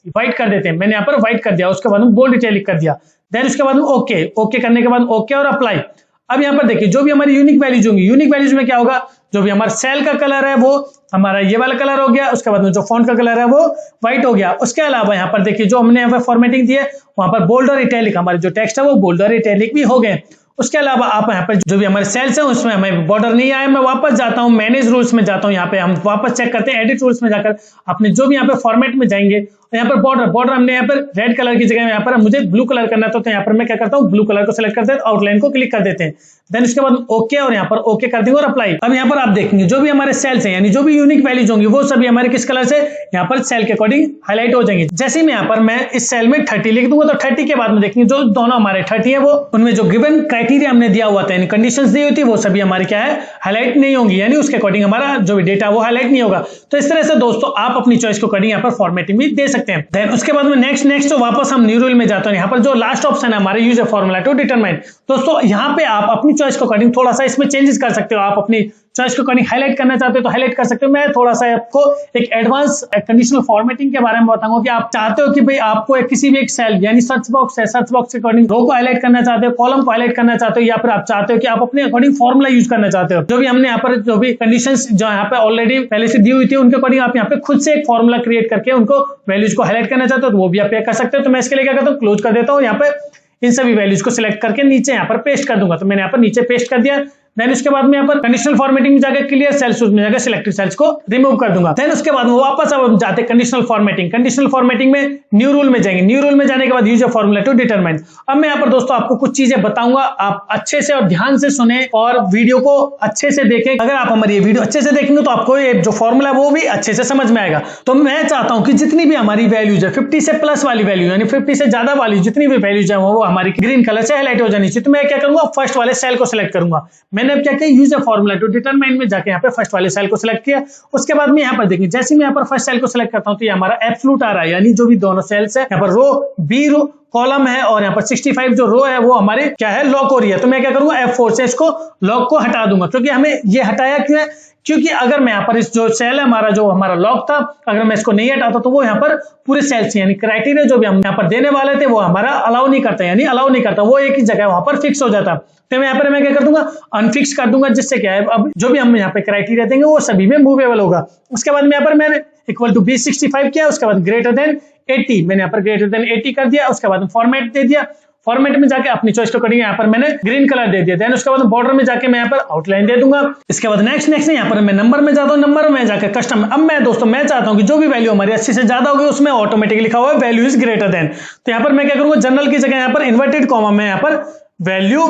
व्हाइट कर देते हैं। मैंने यहाँ पर व्हाइट कर दिया। उसके बाद में बोल्ड इटैलिक कर दिया। देन उसके बाद ओके करने के बाद ओके और अप्लाई। अब यहाँ पर देखिए जो भी हमारी यूनिक वैल्यूज होंगी, यूनिक वैल्यूज में क्या होगा, जो भी हमारा सेल का कलर है वो हमारा ये वाला कलर हो गया। उसके बाद में जो फॉन्ट का कलर है वो व्हाइट हो गया। उसके अलावा यहाँ पर देखिए जो हमने यहाँ पर फॉर्मेटिंग दी है, वहां पर बोल्ड और इटैलिक, हमारे जो टेक्स्ट है वो बोल्ड और इटैलिक भी हो गए। उसके अलावा आप यहाँ पर जो भी हमारे सेल्स है उसमें हमें बॉर्डर नहीं आया, मैं वापस जाता हूँ मैनेज रूल्स में जाता हूँ। यहाँ पे हम वापस चेक करते हैं एडिट रूल्स में जाकर अपने जो भी यहाँ पे फॉर्मेट में जाएंगे। यहाँ पर बॉर्डर हमने यहाँ पर रेड कलर की जगह यहाँ पर मुझे ब्लू कलर करना था, तो यहाँ पर मैं क्या करता हूँ, ब्लू कलर को सिलेक्ट करते हैं, आउटलाइन को क्लिक कर देते हैं। देन उसके बाद ओके और यहाँ पर ओके कर देंगे और अप्लाई। अब यहाँ पर आप देखेंगे जो भी हमारे सेल्स हैं, यानी जो भी यूनिक वैल्यूज होंगी वो सभी हमारे किस कलर से यहाँ पर सेल के अकॉर्डिंग हाईलाइट हो जाएंगे। जैसे मैं यहाँ पर मैं इस सेल में 30 लिख दूंगा, तो 30 के बाद में देखेंगे जो दोनों हमारे 30 है वो उनमें जो गिवन क्राइटेरिया हमने दिया हुआ था, यानी कंडीशंस दी हुई थी, वो सभी हमारे क्या है, हाईलाइट नहीं होंगी, यानी उसके अकॉर्डिंग हमारा जो भी डेटा वो हाईलाइट नहीं होगा। तो इस तरह से दोस्तों आप अपनी चॉइस को अकॉर्डिंग यहाँ पर फॉर्मेटिंग भी दे सकते हैं। देन उसके बाद में नेक्स्ट वापस हम न्यू रूल में जाते हैं। यहाँ पर जो लास्ट ऑप्शन है हमारे use a formula to determine, दोस्तों यहाँ पे आप अपनी चॉइस को अकॉर्डिंग थोड़ा सा इसमें चेंजेस कर सकते हो। आप अपनी चॉइस को अकॉर्डिंग हाईलाइट करना चाहते हो तो हाईलाइट कर सकते हो। मैं थोड़ा सा आपको एक एडवांस कंडीशनल फॉर्मेटिंग के बारे में बताऊंगा कि आप चाहते हो कि भाई आपको किसी भी एक सेल यानी सर्च बॉक्स है, सर्च बॉक्स के अकॉर्डिंग रो को हाईलाइट करना चाहते हो, कॉलम को हाईलाइट करना चाहते हो, या फिर आप चाहते हो कि आप अपने अकॉर्डिंग फॉर्मूला यूज करना चाहते हो। जो भी हमने यहाँ पर जो भी कंडीशंस जो यहाँ पे ऑलरेडी पहले से दी हुई थी उनके अकॉर्डिंग आप यहाँ पे खुद से एक फॉर्मूला क्रिएट करके उनको वैल्यूज को हाईलाइट करना चाहते हो तो वो भी आप कर सकते हो। तो मैं इसके लिए क्या करता हूँ, क्लोज कर देता हूँ। यहाँ पे इन सभी वैल्यूज को सिलेक्ट करके नीचे यहाँ पर पेस्ट कर दूंगा। तो मैंने यहाँ पर नीचे पेस्ट कर दिया। देन उसके बाद में यहाँ पर कंडीशनल फॉर्मेटिंग में जाकर क्लियर सेल्स में जाकर सिलेक्टेड सेल्स को रिमूव कर दूंगा। देन उसके बाद में वापस अब जाते हैं कंडीशनल फॉर्मेटिंग। कंडीशनल फॉर्मेटिंग में न्यू रूल में जाएंगे। न्यू रूल में जाने के बाद use a formula to determine. अब मैं यहाँ पर दोस्तों आपको कुछ चीजें बताऊंगा, आप अच्छे से और ध्यान से सुने और वीडियो को अच्छे से देखें। अगर आप हमारी ये वीडियो अच्छे से देखेंगे तो आपको ये जो फॉर्मूला वो भी अच्छे से समझ में आएगा। तो मैं चाहता हूं कि जितनी भी हमारी वैल्यूज है 50 से प्लस वाली वैल्यू यानी 50 से ज्यादा वाली जितनी भी वैल्यूज है वो हमारी ग्रीन कलर से हाईलाइट हो जानी चाहिए। तो मैं क्या करूंगा, फर्स्ट वाले सेल को सिलेक्ट करूंगा। मैंने अब क्या किया, use a formula to determine में जाके यहाँ पे फर्स्ट वाले सेल को सिलेक्ट किया। उसके बाद में यहाँ पर देखिए जैसे मैं यहाँ पर फर्स्ट सेल को सिलेक्ट करता हूँ तो ये हमारा एब्सोल्यूट आ रहा है, यानी जो भी दोनों सेल्स है यहाँ पर रो बी रो कॉलम है और यहाँ पर 65 जो रो है वो हमारे क्या है, लॉक हो रही है। तो मैं क्या करूंगा, F4 से इसको लॉक को हटा दूंगा। क्योंकि हमें ये हटाया क्यों है, क्योंकि अगर मैं यहाँ पर इस जो सेल है हमारा जो हमारा लॉक था, अगर मैं इसको नहीं हटाता तो वो यहाँ पर पूरे सेल्स यानी क्राइटेरिया जो भी हम यहाँ पर देने वाले थे वो हमारा अलाउ नहीं करता, यानी अलाउ नहीं करता, वो एक ही जगह वहां पर फिक्स हो जाता। तो मैं यहाँ पर मैं क्या कर दूंगा, अनफिक्स कर दूंगा, जिससे क्या है अब जो भी हम यहाँ पे क्राइटेरिया देंगे वो सभी में मूवेबल होगा। उसके बाद में यहाँ पर मैंने इक्वल टू B65 किया। उसके बाद ग्रेटर देन 80 मैंने यहाँ पर ग्रेटर देन 80 कर दिया। उसके बाद फॉर्मेट दे दिया। फॉर्मेट में जाके अपनी चॉइस को करेंगे, यहाँ पर मैंने ग्रीन कलर दे दिया। देन उसके बाद बॉर्डर में जाके मैं यहाँ पर आउटलाइन दे दूंगा। इसके बाद नेक्स्ट यहाँ पर मैं नंबर में जाता हूँ, नंबर में जाकर कस्टम। अब मैं दोस्तों मैं चाहता हूँ कि जो भी वैल्यू हमारी 80 से ज्यादा होगी उसमें ऑटोमेटिक लिखा हुआ है वैल्यू इज ग्रेटर देन। तो यहाँ पर मैं क्या करूंगा, जनरल की जगह यहाँ पर इन्वर्टेड कॉमा में यहाँ पर वैल्यू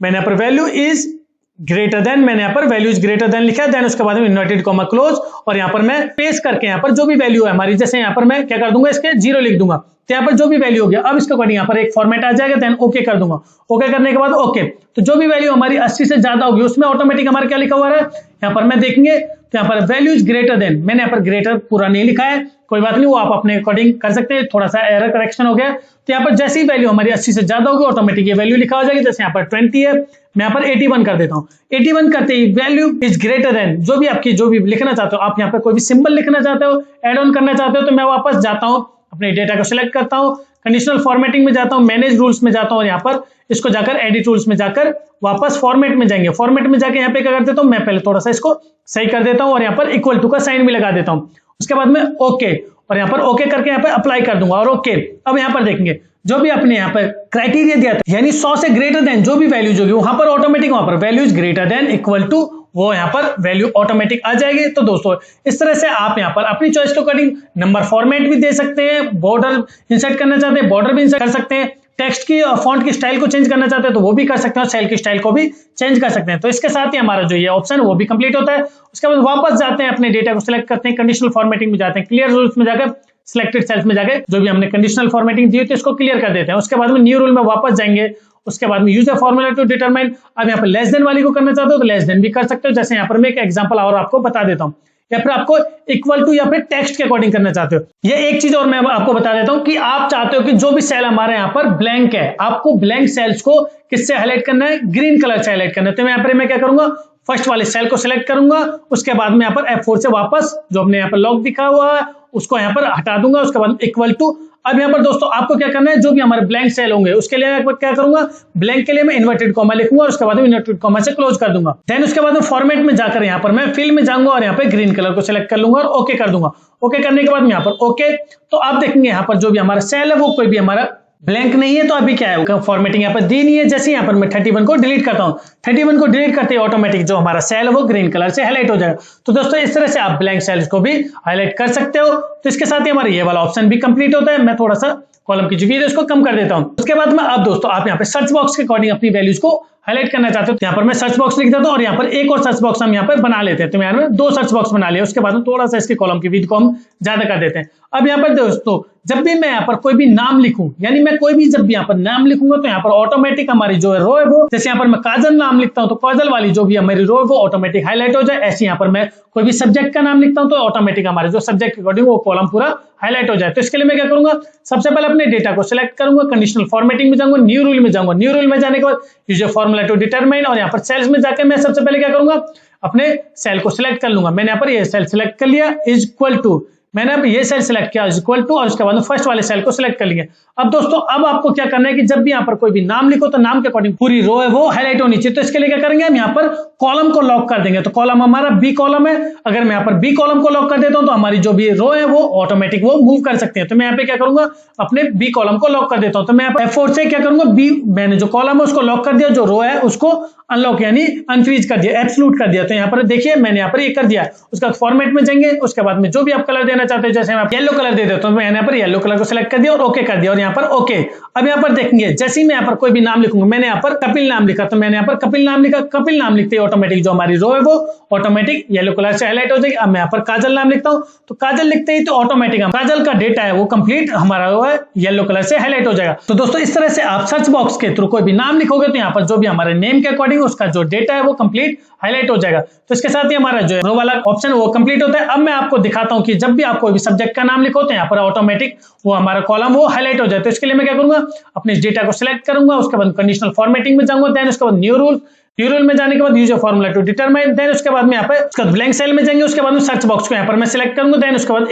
मैंने यहाँ पर वैल्यू इज ग्रेटर देन मैंने यहाँ पर वैल्यू इज ग्रेटर देन लिखा है। देन उसके बाद में इन्वर्टेड कॉमा क्लोज और यहाँ पर मैं पेस्ट करके यहाँ पर जो भी वैल्यू है हमारी, जैसे यहाँ पर मैं क्या कर दूंगा, इसके 0 लिख दूंगा। तो यहाँ पर जो भी वैल्यू हो गया अब इसके अकॉर्डिंग यहाँ पर एक फॉर्मेट आ जाएगा। देन ओके कर दूंगा। ओके करने के बाद ओके, तो जो भी वैल्यू हमारी 80 से ज्यादा होगी उसमें ऑटोमेटिक हमारा क्या लिखा हुआ है, यहाँ पर मैं देखेंगे तो यहाँ पर वैल्यू इज ग्रेटर देन, मैंने यहाँ पर ग्रेटर पूरा नहीं लिखा है, कोई बात नहीं, वो आप अपने अकॉर्डिंग कर सकते हैं, थोड़ा सा एरर करेक्शन हो गया। तो यहाँ पर जैसी वैल्यू हमारी 80 से ज्यादा होगी ऑटोमेटिक ये वैल्यू लिखा हो जाएगी। जैसे यहाँ पर 20 है, मैं यहाँ पर 81 कर देता हूँ। 81 करते ही वैल्यू इज ग्रेटर देन, जो भी आपकी जो भी लिखना चाहते हो, आप यहाँ पर कोई भी सिंबल लिखना चाहते हो, एड ऑन करना चाहते हो, तो मैं वापस जाता हूँ अपने डेटा को सिलेक्ट करता हूँ, कंडीशनल फॉर्मेटिंग में जाता हूँ, मैनेज रूल्स में जाता हूँ, यहाँ पर इसको जाकर एडिट रूल्स में जाकर वापस फॉर्मेट में जाएंगे। फॉर्मेट में जाकर यहाँ पे क्या कर देता हूँ, मैं पहले थोड़ा सा इसको सही कर देता हूँ और यहाँ पर इक्वल टू का साइन भी लगा देता हूँ। उसके बाद में ओके और यहाँ पर ओके करके यहाँ पर अप्लाई कर दूंगा और ओके। अब यहाँ पर देखेंगे जो भी आपने यहाँ पर क्राइटेरिया दिया था, यानी 100 से ग्रेटर देन जो भी वैल्यूज होगी वहां पर ऑटोमेटिक वहां पर values greater than equal to वो यहाँ पर वैल्यू ऑटोमेटिक आ जाएगी। तो दोस्तों इस तरह से आप यहाँ पर अपनी चॉइस के अकॉर्डिंग नंबर फॉर्मेट भी दे सकते हैं, बॉर्डर इंसर्ट करना चाहते हैं बॉर्डर भी इंसर्ट कर सकते हैं, टेक्स्ट की और फॉन्ट की स्टाइल को चेंज करना चाहते हैं तो वो भी कर सकते हैं, सेल की स्टाइल को भी चेंज कर सकते हैं। तो इसके साथ ही हमारा जो ये ऑप्शन वो भी कंप्लीट होता है। उसके बाद वापस जाते हैं अपने डेटा को सिलेक्ट करते हैं, कंडीशनल फॉर्मेटिंग में जाते हैं, क्लियर रूल्स में जाकर सिलेक्टेड सेल्स में जाकर जो भी हमने कंडीशनल फॉर्मेटिंग दी थी इसको क्लियर कर देते हैं। उसके बाद में न्यू रूल में वापस जाएंगे उसके बाद में use a formula to determine. अब यहाँ पर लेस देन वाली को करना चाहते हो तो लेस देन भी कर सकते हो, जैसे यहाँ पर मैं एक एग्जांपल और आपको बता देता हूँ, या फिर आपको इक्वल टू या फिर टेक्स्ट के अकॉर्डिंग करना चाहते हो। ये एक चीज और मैं आपको बता देता हूं कि आप चाहते हो कि जो भी सेल हमारे यहाँ पर ब्लैंक है, आपको ब्लैंक सेल्स को किससे हाईलाइट करना है, ग्रीन कलर से हाईलाइट करना है। तो मैं यहाँ पर मैं क्या करूंगा, फर्स्ट वाले सेल को सिलेक्ट करूंगा, उसके बाद में यहाँ पर F4 से वापस जो हमने यहाँ पर लॉक दिखा हुआ है उसको यहाँ पर हटा दूंगा, उसके बाद इक्वल टू। अब यहाँ पर दोस्तों आपको क्या करना है, जो भी हमारे ब्लैंक सेल होंगे उसके लिए मैं क्या करूंगा, ब्लैंक के लिए मैं इन्वर्टेड कॉमा लिखूंगा और उसके बाद में इन्वर्टेड कॉमा से क्लोज कर दूंगा। देन उसके बाद में फॉर्मेट में जाकर यहाँ पर मैं फिल में जाऊंगा और यहाँ पे ग्रीन कलर को सिलेक्ट कर लूंगा और ओके कर दूंगा। ओके करने के बाद में यहाँ पर ओके, तो आप देखेंगे यहाँ पर जो भी हमारा सेल है वो कोई भी हमारा ब्लैंक नहीं है। तो अभी क्या है, फॉर्मेटिंग यहाँ पर दी नहीं है। जैसे यहाँ पर मैं 31 को डिलीट करता हूँ, 31 को डिलीट करते ही ऑटोमेटिक जो हमारा सेल है वो ग्रीन कलर से हाईलाइट हो जाएगा। तो दोस्तों इस तरह से आप ब्लैंक सेल्स को भी हाईलाइट कर सकते हो। तो इसके साथ ही हमारा ये वाला ऑप्शन भी कंप्लीट होता है। मैं थोड़ा सा कॉलम की जो है उसको कम कर देता हूँ। उसके बाद में अब दोस्तों आप यहाँ पे सर्च बॉक्स के अकॉर्डिंग अपनी वैल्यूज को हाईलाइट करना चाहते हो, तो यहाँ पर मैं सर्च बॉक्स लिख देता हूँ और यहाँ पर एक और सर्च बॉक्स हम यहाँ पर बना लेते हैं। तो यहाँ पर 2 सर्च बॉक्स बना लिया, उसके बाद में थोड़ा सा इसके कॉलम की विड्थ को हम ज्यादा कर देते हैं। अब यहाँ पर दोस्तों जब भी मैं यहाँ पर कोई भी नाम लिखूं, यानी मैं कोई भी जब भी यहाँ पर नाम लिखूंगा तो यहाँ पर ऑटोमेटिक हमारी जो है रो है वो, जैसे यहाँ पर मैं काजल नाम लिखता हूँ तो काजल वाली जो भी हमारी रो है वो ऑटोमेटिक हाईलाइट हो जाए। ऐसे यहाँ पर मैं कोई भी सब्जेक्ट का नाम लिखता हूँ तो ऑटोमेटिक हमारे जो सब्जेक्ट के अकॉर्डिंग वो कॉलम पूरा हाईलाइट हो जाए। तो इसके लिए मैं क्या करूंगा, सबसे पहले अपने डेटा को सिलेक्ट करूंगा, कंडीशनल फॉर्मेटिंग में जाऊंगा, न्यू रूल में जाऊंगा। न्यू रूल में जाने के बाद use a formula to determine और यहाँ पर सेल्स में जाकर मैं सबसे पहले क्या करूंगा, अपने सेल को सिलेक्ट कर लूंगा। मैंने यहाँ पर ये सेल सिलेक्ट कर लिया, इज इक्वल टू, मैंने अब ये सेल सिलेक्ट किया इज इक्वल टू और उसके बाद फर्स्ट वाले सेल को सिलेक्ट कर लिया। अब दोस्तों अब आपको क्या करना है कि जब भी यहाँ पर कोई भी नाम लिखो तो नाम के अकॉर्डिंग पूरी रो है वो हाईलाइट होनी चाहिए। तो इसके लिए क्या करेंगे, हम यहाँ पर कॉलम को लॉक कर देंगे। तो कॉलम हमारा बी कॉलम है, अगर मैं यहाँ पर बी कॉलम को लॉक कर देता हूँ तो हमारी जो भी रो है वो ऑटोमेटिक वो मूव कर सकते हैं। तो मैं यहाँ पे क्या करूंगा, अपने बी कॉलम को लॉक कर देता हूँ। तो मैं यहाँ पर F4 से क्या करूंगा, बी मैंने जो कॉलम है उसको लॉक कर दिया, जो रो है उसको अनलॉक यानी अनफ्रीज कर दिया, एब्सोल्यूट कर दिया। तो यहाँ पर देखिए मैंने यहाँ पर ये कर दिया। उसका फॉर्मेट में जाएंगे, उसके बाद में जो भी आप कलर देना चाहते हो, जैसे आप येलो कलर दे देते हो तो मैंने यहाँ पर येलो कलर को सिलेक्ट कर दिया और ओके कर दिया और यहाँ पर ओके। अब यहाँ पर देखेंगे जैसे ही मैं यहाँ पर कोई भी नाम लिखूंगा, मैंने यहाँ पर कपिल नाम लिखा तो मैंने यहाँ पर कपिल नाम लिखा, कपिल नाम लिखते ही ऑटोमेटिक जो हमारी रो है वो ऑटोमेटिक येलो कलर से हाईलाइट हो जाएगी। अब मैं यहाँ पर काजल नाम लिखता हूँ तो काजल लिखते ही तो ऑटोमेटिक काजल का डेटा है वो कंप्लीट हमारा वो है येलो कलर से हाईलाइट हो जाएगा। तो दोस्तों इस तरह से आप सर्च बॉक्स के थ्रू कोई भी नाम लिखोगे तो यहाँ पर जो भी हमारे नेम के अकॉर्डिंग उसका जो डेटा है वो कंप्लीट हाईलाइट हो जाएगा। तो इसके साथ ही हमारा जो रो वाला ऑप्शन वो कंप्लीट होता है। अब मैं आपको दिखाता हूँ कि जब भी आप कोई भी सब्जेक्ट का नाम लिखो तो यहाँ पर ऑटोमेटिक वो हमारा कॉलम वो हाईलाइट हो जाए। तो इसके लिए मैं क्या करूंगा, अपने डेटा को सिलेक्ट करूंगा, उसके बाद कंडीशनल फॉर्मेटिंग में जाऊंगा, देन उसके बाद न्यू रूल में जाने के बाद use formula to determine, then उसके बाद में यहाँ पे उसका ब्लैंक सेल में जाएंगे, उसके बाद में सर्च बॉक्स को यहाँ पर मैं सिलेक्ट करूंगा, देन उसके बाद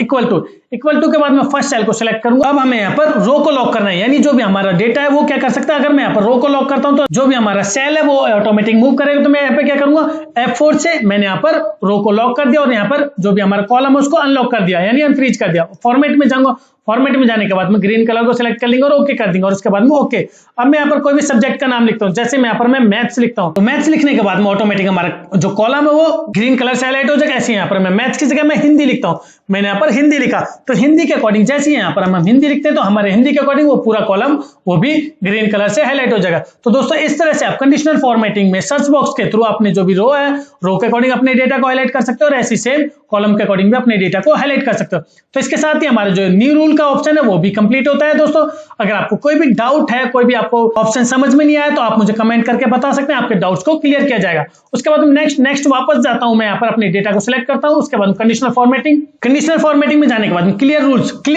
इक्वल टू के बाद में फर्स्ट सेल को सिलेक्ट करूंगा। अब हमें यहाँ पर रो को लॉक करना है, यानी जो भी हमारा डेटा है वो क्या कर सकता है, अगर मैं यहाँ पर रो को लॉक करता हूँ तो जो भी हमारा सेल है वो ऑटोमेटिक मूव करेगा। तो मैं यहाँ पे क्या करूंगा, F4 से मैंने यहाँ पर रो को लॉक कर दिया और यहाँ पर जो भी हमारा कॉलम है उसको अनलॉक कर दिया यानी अनफ्रीज कर दिया। फॉर्मेट में जाऊंगा, फॉर्मेट में जाने के बाद में ग्रीन कलर को सिलेक्ट कर लेंगे और ओके कर देंगे और उसके बाद में ओके। अब मैं यहाँ पर कोई भी सब्जेक्ट का नाम लिखता हूँ, जैसे मैं यहाँ पर मैं मैथ्स लिखता हूँ तो मैथ्स लिखने के बाद में ऑटोमेटिक हमारा जो कॉलम है वो ग्रीन कलर से हाईलाइट हो जाएगा। ऐसे यहाँ पर मैं मैथ्स की जगह मैं हिंदी लिखता हूँ, मैंने यहाँ पर हिंदी लिखा तो हिंदी के अकॉर्डिंग जैसे यहाँ पर हम हिंदी लिखते हैं तो हमारे हिंदी के अकॉर्डिंग वो पूरा कॉलम वो भी ग्रीन कलर से हाईलाइट हो जाएगा। तो दोस्तों इस तरह से आप कंडीशनल फॉर्मेटिंग में सर्च बॉक्स के थ्रू अपने जो भी रो है रो के अकॉर्डिंग अपने डेटा को हाईलाइट कर सकते हो और ऐसी सेम कॉलम के अकॉर्डिंग भी अपने डेटा को हाईलाइट कर सकते हो। तो इसके साथ ही हमारे जो न्यू रूल का ऑप्शन है वो भी कंप्लीट होता है। दोस्तों अगर आपको कोई भी डाउट है, कोई भी आपको ऑप्शन समझ में नहीं आया तो आप मुझे कमेंट करके बता सकते हैं, आपके डाउट्स को क्लियर किया जाएगा। उसके बाद नेक्स्ट वापस जाता हूं, मैं यहाँ पर अपने डेटा को सिलेक्ट करता हूं, उसके बाद कंडीशनल फॉर्मेटिंग में जाने के बाद क्लियर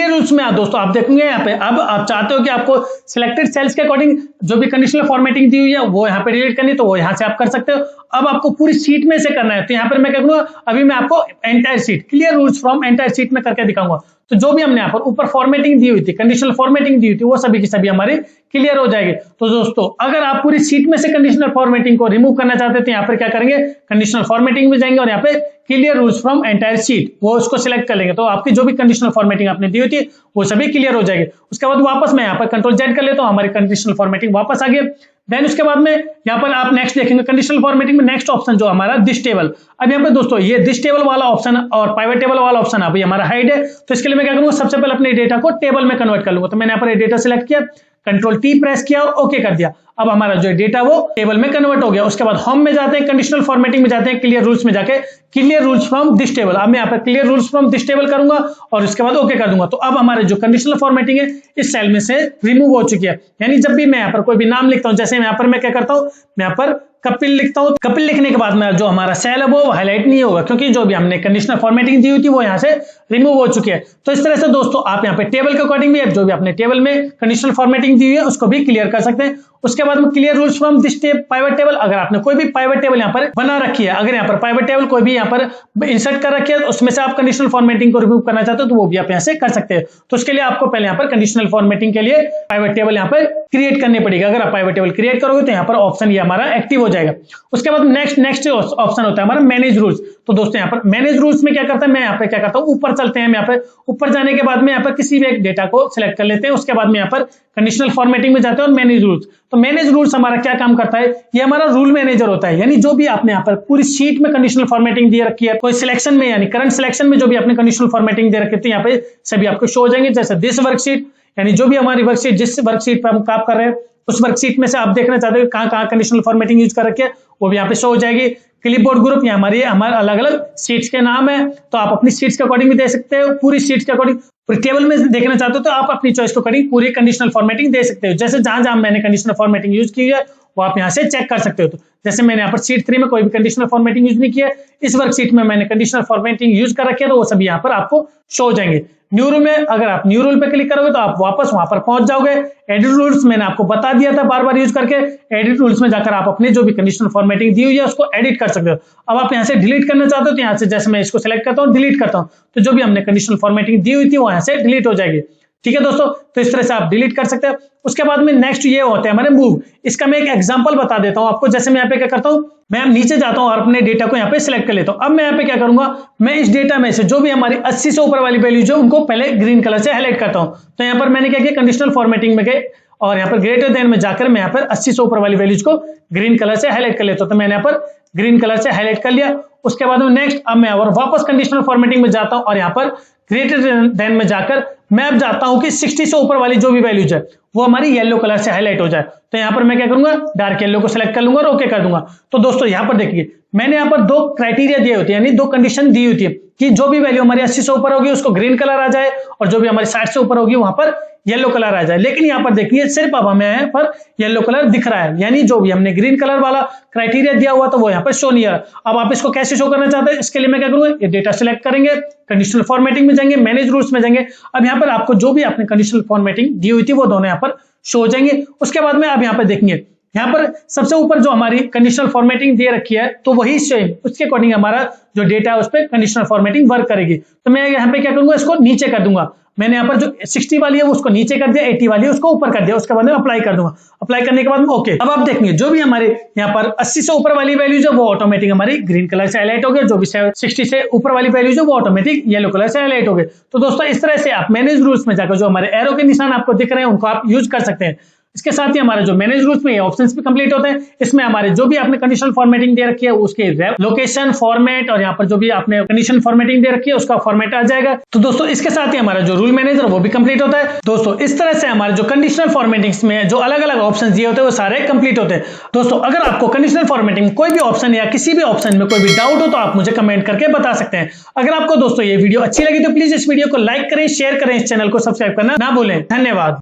रूल्स में दोस्तों आप देखेंगे यहाँ पे अब आप चाहते हो कि आपको सिलेक्टेड सेल्स के अकॉर्डिंग जो भी कंडीशनल फॉर्मेटिंग दी हुई है वो यहाँ पे डिलीट करनी तो वो यहाँ से आप कर सकते हो। अब आपको पूरी शीट में से करना है तो यहाँ पर मैं क्या करूंगा, अभी मैं आपको entire sheet clear rules from entire sheet में करके दिखाऊंगा। तो जो भी हमने यहाँ पर ऊपर फॉर्मेटिंग दी हुई थी, कंडीशनल फॉर्मेटिंग दी हुई थी, वो सभी की सभी हमारे क्लियर हो जाएगी। तो दोस्तों अगर आप पूरी शीट में से कंडीशनल फॉर्मेटिंग को रिमूव करना चाहते हैं तो यहाँ पर क्या करेंगे, कंडीशनल फॉर्मेटिंग में जाएंगे और यहाँ पे clear rules from entire sheet वो उसको सिलेक्ट कर लेंगे तो आपकी जो भी कंडीशनल फॉर्मेटिंग आपने दी हुई थी वो सभी क्लियर हो जाएगी। उसके बाद वापस मैं यहाँ पर कंट्रोल Z कर लेता हूँ, हमारी कंडीशनल फॉर्मेटिंग वापस आ गई। देन उसके बाद में यहाँ पर आप नेक्स्ट देखेंगे कंडीशनल फॉर्मेटिंग में नेक्स्ट ऑप्शन जो हमारा दिस टेबल। अब यहाँ पे दोस्तों ये दिस टेबल वाला ऑप्शन और पाइवट टेबल वाला ऑप्शन अभी हमारा हाइड है तो इसके लिए मैं क्या करूंगा, सबसे पहले अपने डेटा को टेबल में कन्वर्ट कर लूंगा। तो मैंने यहाँ पर डेटा सिलेक्ट किया, कंट्रोल टी प्रेस किया और ओके कर दिया। अब हमारा जो डेटा वो टेबल में कन्वर्ट हो गया। उसके बाद होम में जाते हैं, कंडीशनल फॉर्मेटिंग में जाते हैं, क्लियर रूल्स में जाके clear rules from this table. अब मैं यहाँ पर clear rules from this table करूंगा और उसके बाद ओके कर दूंगा। तो अब हमारे जो कंडीशनल फॉर्मेटिंग है इस सेल में से रिमूव हो चुकी है। यानी जब भी मैं यहाँ पर कोई भी नाम लिखता हूं, जैसे यहाँ पर मैं क्या करता हूं, मैं यहाँ पर कपिल लिखता हूं। कपिल लिखने के बाद में जो हमारा सेल है वो हाईलाइट नहीं होगा, क्योंकि जो भी हमने कंडीशनल फॉर्मेटिंग दी हुई थी वो यहाँ से रिमूव हो चुकी है। तो इस तरह से दोस्तों आप यहाँ पे टेबल के अकॉर्डिंग भी जो भी आपने टेबल में कंडीशनल फॉर्मेटिंग दी हुई है उसको भी क्लियर कर सकते हैं। उसके बाद में clear rules from this pivot table. अगर आपने कोई भी पाइवट टेबल यहाँ पर बना रखी है, अगर यहाँ पर पाइवट टेबल कोई भी यहाँ पर इंसर्ट कर रखी है, उसमें से आप कंडीशनल फॉर्मेटिंग को रिमूव करना चाहते हो तो वो भी आप यहाँ से कर सकते हैं। तो उसके लिए आपको पहले यहाँ पर कंडीशनल फॉर्मेटिंग के लिए पाइवट टेबल यहाँ पर क्रिएट करनी पड़ेगी। अगर आप पाइवट टेबल क्रिएट करोगे तो यहाँ पर ऑप्शन ये हमारा एक्टिव हो जाएगा। उसके बाद नेक्स्ट ऑप्शन होता है हमारा मैनेज रूल्स। तो दोस्तों यहाँ पर मैनेज रूल्स में क्या करता है, मैं यहाँ पे क्या करता हूँ, ऊपर चलते हैं। यहाँ पे ऊपर जाने के बाद में यहाँ पर किसी भी एक डेटा को सिलेक्ट कर लेते हैं। उसके बाद में यहाँ पर कंडीशनल फॉर्मेटिंग में जाते हैं और मैनेज रूल्स। तो मैनेज रूल्स हमारा क्या काम करता है, ये हमारा रूल मैनेजर होता है। यानी जो भी आपने यहाँ पर पूरी शीट में कंडीशनल फॉर्मेटिंग दे रखी है, कोई सिलेक्शन में यानी करंट सिलेक्शन में जो भी आपने कंडीशनल फॉर्मेटिंग दे रखी है, तो यहाँ पे सभी आपको शो हो जाएंगे। जैसे दिस वर्कशीट, यानी जो भी हमारी वर्कशीट, जिस वर्कशीट पर हम काम कर रहे हैं उस वर्कशीट में से आप देखना चाहते हो कहाँ कंडीशनल फॉर्मेटिंग यूज कर रखी है, वो भी यहाँ पे शो हो जाएगी। क्लिपबोर्ड ग्रुप, ये हमारे अलग अलग शीट्स के नाम है, तो आप अपनी शीट्स के अकॉर्डिंग भी दे सकते हो। पूरी शीट्स के अकॉर्डिंग पूरी टेबल में देखना चाहते हो तो आप अपनी चॉइस के अकॉर्डिंग पूरी कंडीशनल फॉर्मेटिंग दे सकते हो। जैसे जहां जहां मैंने कंडीशनल फॉर्मेटिंग यूज की है वो आप यहाँ से चेक कर सकते हो। तो जैसे मैंने यहाँ पर शीट 3 में कोई भी कंडीशनल फॉर्मेटिंग यूज नहीं किया है, इस वर्कशीट में मैंने कंडीशनल फॉर्मेटिंग यूज कर रखी है, तो वो सभी यहाँ पर आपको शो हो जाएंगे। न्यू रूल में अगर आप न्यू रूल पे क्लिक करोगे तो आप वापस वहां पर पहुंच जाओगे। एडिट रूल्स मैंने आपको बता दिया था बार बार यूज करके। एडिट रूल्स में जाकर आप अपने जो भी कंडीशनल फॉर्मेटिंग दी हुई है उसको एडिट कर सकते हो। अब आप यहाँ से डिलीट करना चाहते हो तो यहाँ से जैसे मैं इसको सिलेक्ट करता हूँ, डिलीट करता हूँ, तो जो भी हमने कंडीशनल फॉर्मेटिंग दी हुई थी वो यहाँ से डिलीट हो जाएगी। ठीक है दोस्तों, तो इस तरह से आप डिलीट कर सकते हैं। उसके बाद में नेक्स्ट ये होते हैं हमारे मूव। इसका मैं एक एग्जांपल बता देता हूं आपको। जैसे मैं यहाँ पे क्या करता हूं, मैं नीचे जाता हूं और अपने डेटा को यहाँ पे सिलेक्ट कर लेता हूं। अब मैं यहाँ पे क्या करूंगा, मैं इस डेटा में से जो भी हमारी 80 से ऊपर वाली वैल्यूज है उनको पहले ग्रीन कलर से हाईलाइट करता हूं। तो यहाँ पर मैंने क्या किया, कंडीशनल फॉर्मेटिंग में गए और यहाँ पर ग्रेटर देन में जाकर मैं यहाँ पर 80 से ऊपर वाली वैल्यूज को ग्रीन कलर से हाईलाइट कर लेता हूं। तो मैंने यहाँ पर ग्रीन कलर से हाईलाइट कर लिया। उसके बाद में नेक्स्ट अब मैं और वापस कंडीशनल फॉर्मेटिंग में जाता हूं और यहाँ पर ग्रेटर देन में जाकर मैं अब जाता हूं कि 60 से ऊपर वाली जो भी वैल्यूज है वो हमारी येलो कलर से हाईलाइट हो जाए। तो यहाँ पर मैं क्या करूंगा, डार्क येलो को सिलेक्ट कर लूंगा और ओके कर दूंगा। तो दोस्तों यहाँ पर देखिए मैंने यहाँ पर 2 क्राइटेरिया दिए होते हैं, यानी 2 कंडीशन दी होती है कि जो भी वैल्यू हमारी 80 से ऊपर होगी उसको ग्रीन कलर आ जाए और जो भी हमारी 60 से ऊपर होगी वहां पर येलो कलर आ जाए। लेकिन यहाँ पर देखिए सिर्फ अब हमें यहाँ पर येलो कलर दिख रहा है, यानी जो भी हमने ग्रीन कलर वाला क्राइटेरिया दिया हुआ तो वो यहाँ पर शो नहीं आ रहा। अब आप इसको कैसे शो करना चाहते हैं, इसके लिए मैं क्या करूंगा, ये डेटा सिलेक्ट करेंगे, कंडीशनल फॉर्मेटिंग में जाएंगे, मैनेज रूल्स में जाएंगे। अब यहाँ पर आपको जो भी आपने कंडीशनल फॉर्मेटिंग दी हुई थी वो दोनों यहाँ पर शो हो जाएंगे। उसके बाद में अब यहाँ पर देखेंगे, यहाँ पर सबसे ऊपर जो हमारी कंडीशनल फॉर्मेटिंग दे रखी है तो वही सेम उसके अकॉर्डिंग हमारा जो डेटा है उस पर कंडीशनल फॉर्मेटिंग वर्क करेगी। तो मैं यहाँ पे क्या करूंगा, इसको नीचे कर दूंगा। मैंने यहाँ पर जो 60 वाली है उसको नीचे कर दिया, 80 वाली है उसको ऊपर कर दिया। उसके बाद में अप्लाई कर दूंगा। अप्लाई करने के बाद में ओके। अब आप देखेंगे जो भी हमारे यहाँ पर 80 से ऊपर वाली वैल्यूज है वो ऑटोमेटिक हमारी ग्रीन कलर से हाईलाइट हो गए, जो भी 60 से ऊपर वाली वैल्यूज है वो ऑटोमेटिक येलो कलर से हाईलाइट हो गए। तो दोस्तों इस तरह से आप मैनेज रूल्स में जाकर जो हमारे एरो के निशान आपको दिख रहे हैं उनको आप यूज कर सकते हैं। इसके साथ ही हमारा जो मैनेज रूल्स में ये ऑप्शंस भी कंप्लीट होते हैं। इसमें हमारे जो भी आपने कंडीशनल फॉर्मेटिंग दे रखी है उसके लोकेशन, फॉर्मेट और यहाँ पर जो भी आपने कंडीशन फॉर्मेटिंग दे रखी है उसका फॉर्मेट आ जाएगा। तो दोस्तों इसके साथ ही हमारा जो रूल मैनेजर वो भी कंप्लीट होता है। दोस्तों इस तरह से हमारे जो कंडीशनल फॉर्मेटिंग में जो अलग अलग ऑप्शन दिए होते हैं वो सारे कंप्लीट होते हैं। दोस्तों अगर आपको कंडीशनल फॉर्मेटिंग कोई भी ऑप्शन या किसी भी ऑप्शन में कोई भी डाउट हो तो आप मुझे कमेंट करके बता सकते हैं। अगर आपको दोस्तों ये वीडियो अच्छी लगी तो प्लीज इस वीडियो को लाइक करें, शेयर करें, इस चैनल को सब्सक्राइब करना ना भूलें। धन्यवाद।